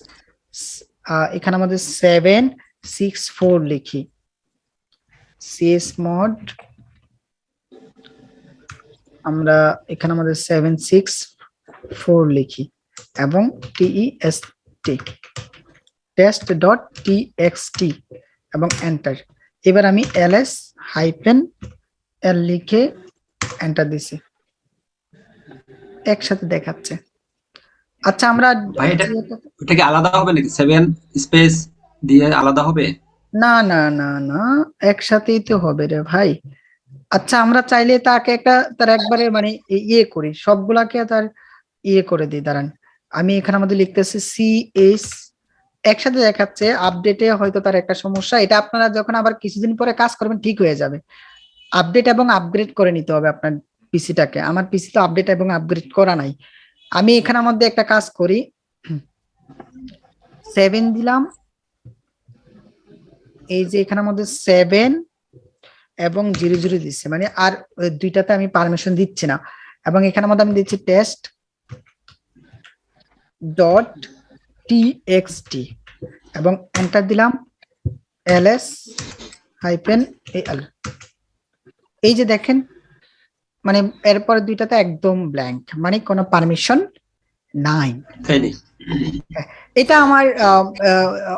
এখানে আমাদের 764 লিখি, cs mod আমরা এখানে আমাদের 764 লিখি এবং test test.txt এবং এন্টার। এবার আমি ls হাইফেন l লিখে এন্টার দিছি, একসাথে দেখাচ্ছে। আচ্ছা আমরা ভাই এটা কি আলাদা হবে নাকি 7 স্পেস দিয়ে আলাদা হবে? না না না না একসাথেই তো হবে রে ভাই। আচ্ছা আমরা চাইলে তাকে একটা তার একবারে মানে ইয়ে করি, সবগুলাকে তার ইয়ে করে দিই। দাঁড়ান আমি এখানে আমাদের লিখতেছি cs একসাথে দেখাচ্ছে, আপডেটে হয়তো তার একটা সমস্যা, এটা আপনারা যখন আবার কিছুদিন পরে কাজ করবেন ঠিক হয়ে যাবে। আপডেট এবং আপগ্রেড করে নিতে হবে আপনার পিসিটাকে। আমার পিসি তো আপডেট এবং আপগ্রেড করা নাই। আমি এখানের মধ্যে একটা কাজ করি, 7 দিলাম, এই যে এখানের মধ্যে 7 এবং 00 দিচ্ছে, মানে আর দুইটাতে আমি পারমিশন দিচ্ছি না। এবং এখানের মধ্যে আমি দিচ্ছি টেস্ট ডট txt এবং এন্টার দিলাম ls হাইফেন al। এই যে দেখেন মানে এরপরে দুইটাতে একদম ব্ল্যাঙ্ক, মানে কোনো পারমিশন নাই। তাই নি? এটা আমার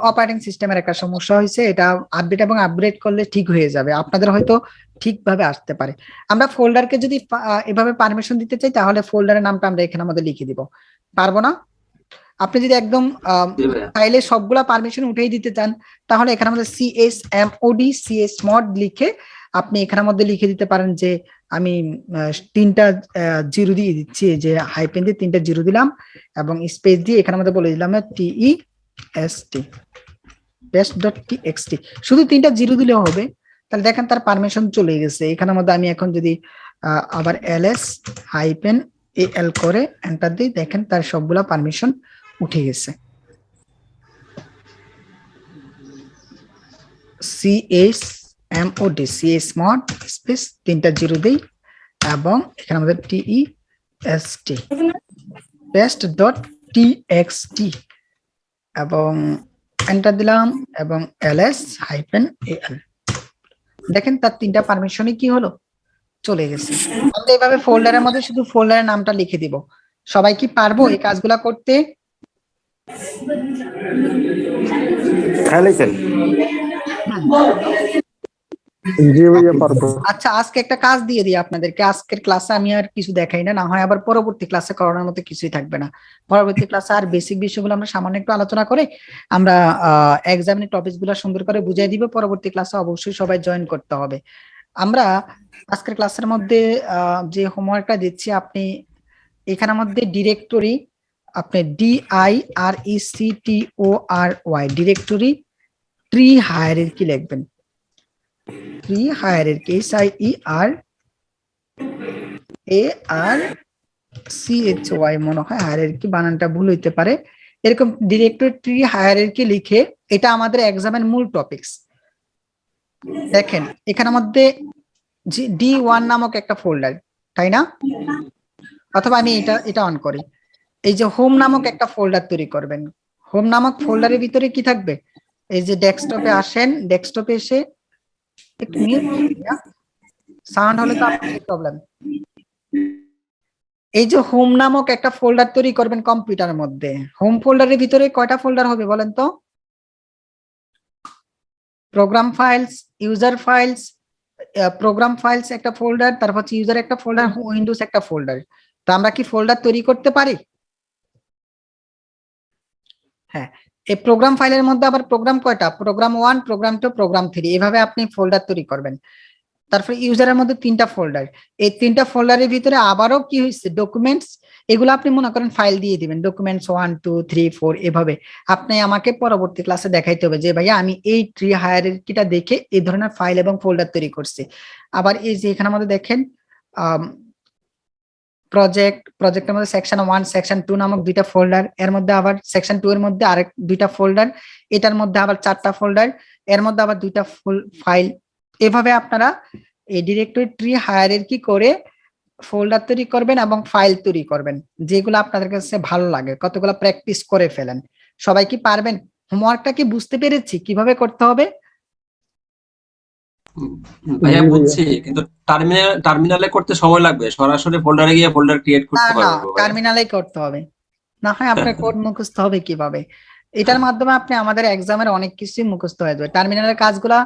অপারেটিং সিস্টেমের একটা সমস্যা হয়েছে, এটা আপডেট এবং আপগ্রেড করলে ঠিক হয়ে যাবে, আপনাদের হয়তো ঠিকভাবে আসতে পারে। আমরা ফোল্ডারকে যদি এভাবে পারমিশন দিতে চাই তাহলে ফোল্ডারের নামটা আমরা এখানে আমাদের লিখে দিব, পারবো না? আপনি যদি একদম ফাইলে সবগুলা পারমিশন উঠিয়ে দিতে চান তাহলে এখানে আমাদের csmod লিখে আপনি এখানের মধ্যে লিখে দিতে পারেন যে আমি 3টা 0 দিয়ে দিচ্ছি, যে হাইফেন দিয়ে 3টা 0 দিলাম এবং স্পেস দিয়ে এখানে মধ্যে বলে দিলাম test test.txt, শুধু 3টা 0 দিলেও হবে। তাহলে দেখেন তার পারমিশন চলে গেছে। এখানের মধ্যে আমি এখন যদি আবার ls হাইফেন al করে এন্টার দিই, দেখেন তার সবগুলা পারমিশন উঠে গেছে। csmod স্পেস 3টা 0 দেই এবং এখানে আমাদের test.txt এবং এন্টার দিলাম এবং ls হাইফেন al। দেখেন তার 3টা পারমিশনই কি হলো, চলে গেছে। আমরা এইভাবে ফোল্ডারের মধ্যে শুধু ফোল্ডারের নামটা লিখে দিব। সবাই কি পারবো এই কাজগুলা করতে? জি ভাইয়া পারবো। আচ্ছা আজকে একটা কাজ দিয়ে দিই আপনাদেরকে, আজকের ক্লাসে আমি আর কিছু দেখাই না, না হয় আবার পরবর্তী ক্লাসে করানোর মতো কিছুই থাকবে না। পরবর্তী ক্লাসে আর বেসিক বিষয়গুলো আমরা সামান্য একটু আলোচনা করে আমরা এক্সামিনের টপিকস গুলো সুন্দর করে বুঝিয়ে দিব। পরবর্তী ক্লাসে অবশ্যই সবাই জয়েন করতে হবে। আমরা আজকের ক্লাসের মধ্যে যে হোমওয়ার্কটা দিচ্ছি, আপনি এখানের মধ্যে ডিরেক্টরি আপনি DIRECTORY ডিরেক্টরি ট্রি হায়ারার্কি লিখবেন, ট্রি হায়ারার্কি HIERARCHY মনে হয় হায়ারার্কি বানানটা ভুল হইতে পারে। এরকম ডিরেক্টরি ট্রি হায়ারার্কি লিখে, এটা আমাদের এক্সামের মূল টপিকস। দেখেন এখানের মধ্যে D1 নামক একটা ফোল্ডার, তাই না? অথবা আমি এটা অন করি, এই যে হোম নামক একটা ফোল্ডার তৈরি করবেন। হোম নামক ফোল্ডারের ভিতরে কি থাকবে, এই যে ডেস্কটপে আসেন, ডেস্কটপে এসে একটু মিউট সাউন্ড হলে তো আপনাদের প্রবলেম। এই যে হোম নামক একটা ফোল্ডার তৈরি করবেন কম্পিউটারের মধ্যে। হোম ফোল্ডারের ভিতরে কয়টা ফোল্ডার হবে বলেন তো? Program files, user files, program files একটা ফোল্ডার, তারপর হচ্ছে ইউজার একটা ফোল্ডার, উইন্ডোজ একটা ফোল্ডার। তো আমরা কি ফোল্ডার তৈরি করতে পারি? হ্যাঁ, এই প্রোগ্রাম ফাইলের মধ্যে আবার প্রোগ্রাম কয়টা, প্রোগ্রাম 1, প্রোগ্রাম 2, প্রোগ্রাম 3, এভাবে আপনি ফোল্ডার তৈরি করবেন। তারপরে ইউজারের মধ্যে 3টা ফোল্ডার, এই 3টা ফোল্ডারের ভিতরে আবারও কি হয়েছে ডকুমেন্টস, এগুলো আপনি মনে করেন ফাইল দিয়ে দিবেন, ডকুমেন্টস 1 2 3 4 এভাবে। আপনি আমাকে পরবর্তী ক্লাসে দেখাইতে হবে যে ভাইয়া আমি এই ট্রি হায়ারার্কিটা দেখে এই ধরনের ফাইল এবং ফোল্ডার তৈরি করছি। আবার এই যে এখানে আমাদের দেখেন প্রজেক্টের মধ্যে সেকশন 1 সেকশন 2 নামক দুইটা ফোল্ডার, এর মধ্যে আবার সেকশন 2 এর মধ্যে আরেক দুইটা ফোল্ডার, এটার মধ্যে আবার 4টা ফোল্ডার, এর মধ্যে আবার দুইটা ফাইল। এভাবে আপনারা এই ডিরেক্টরি ট্রি হায়ারার্কি করে ফোল্ডার তৈরি করবেন এবং ফাইল তৈরি করবেন, যেগুলো আপনাদের কাছে ভালো লাগে। কতগুলো প্র্যাকটিস করে ফেলেন। সবাই কি পারবেন? হোমওয়ার্কটা কি বুঝতে পেরেছি কিভাবে করতে হবে? ভাইয়া জি ভাইয়া। বুঝছি, কিন্তু টার্মিনালে করতে সময় লাগবে, সরাসরি ফোল্ডারে গিয়ে ফোল্ডার ক্রিয়েট না করতে না, পারবো ভাইয়া। টার্মিনালেই করতে হবে। না হয় আপনার কোড মুখস্থ হবে কিভাবে? এটার মাধ্যমে আপনি আমাদের এক্সামের অনেক কিছুই মুখস্থ হয়ে যাবে। টার্মিনালের কাজগুলা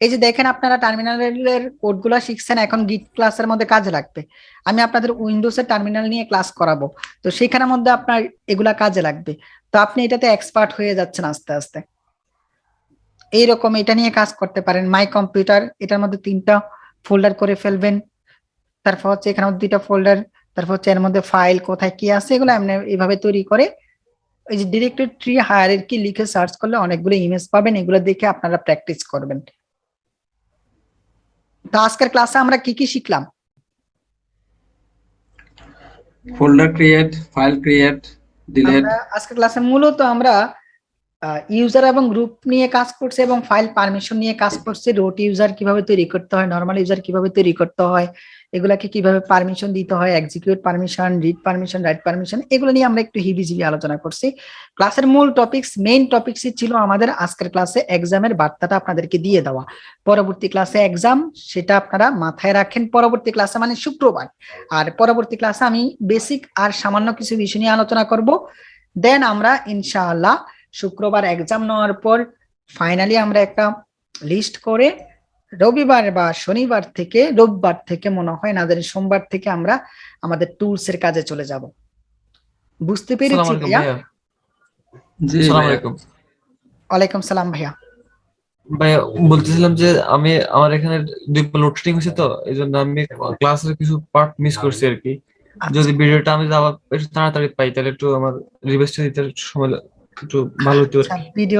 এই যে দেখেন, আপনারা টার্মিনালের কোডগুলা শিখছেন, এখন গিট ক্লাসের মধ্যে কাজে লাগবে। আমি আপনাদের উইন্ডোজের টার্মিনাল নিয়ে ক্লাস করাবো, তো সেখানের মধ্যে আপনার এগুলা কাজে লাগবে। তো আপনি এটাতে এক্সপার্ট হয়ে যাচ্ছেন আস্তে আস্তে। এইরকম এটা নিয়ে কাজ করতে পারেন। মাই কম্পিউটার, এটার মধ্যে 3টা ফোল্ডার করে ফেলবেন। তারপর হচ্ছে এখানে 2টা ফোল্ডার, তারপর হচ্ছে এর মধ্যে ফাইল কোথায় কি আছে এগুলো এমনি এইভাবে তৈরি করে এই যে ডিরেক্টরি ট্রি হায়ারার্কি লিখে সার্চ করলে অনেকগুলো ইমেজ পাবেন, এগুলো দেখে আপনারা প্র্যাকটিস করবেন। তো আজকের ক্লাসে আমরা কি কি শিখলাম? Folder create, file create, delete. আমরা আজকের ক্লাসে মূলত আমরা ইউজার এবং গ্রুপ নিয়ে কাজ করছে এবং ফাইল পারমিশন নিয়ে কাজ করছে। রুট ইউজার কিভাবে তৈরি করতে হয়, নরমাল ইউজার কিভাবে তৈরি করতে হয়, এগুলাকে কিভাবে পারমিশন দিতে হয়, execute permission, read permission, right permission, এগুলো নিয়ে আমরা একটু হিবিজিবি আলোচনা করছি। ক্লাসের মূল টপিকস, মেইন টপিকসই ছিল আমাদের আজকের ক্লাসে এক্সামের বার্তাটা আপনাদেরকে দিয়ে দেওয়া। পরবর্তী ক্লাসে এক্সাম, সেটা আপনারা মাথায় রাখেন। পরবর্তী ক্লাসে মানে শুক্রবার, আর পরবর্তী ক্লাসে আমি বেসিক আর সামান্য কিছু বিষয় নিয়ে আলোচনা করব। দেন আমরা ইনশাআল্লাহ শুক্রবার এক্সাম নেওয়ার পর ফাইনালি আমরা একটা লিস্ট করে রবিবার বা শনিবার থেকে, রোববার থেকে মনে হয় না জানি সোমবার থেকে আমরা আমাদের টুলস এর কাজে চলে যাব। বুঝতে পেরেছি ভাইয়া? জি আসসালামু ভাইয়া। আলাইকুম ওয়ালাইকুম সালাম ভাইয়া। ভাইয়া, বলতেছিলাম যে আমার এখানে লোডশেডিং হয়েছে, তো এই জন্য আমি ক্লাসের কিছু পার্ট মিস করছি আর কি। যদি ভিডিওটা আমি আবার একটু তাড়াতাড়ি পাই তাহলে একটু আমার রিভাইজটা দিতে সময় একটু ভালো হতো আর কি। ভিডিও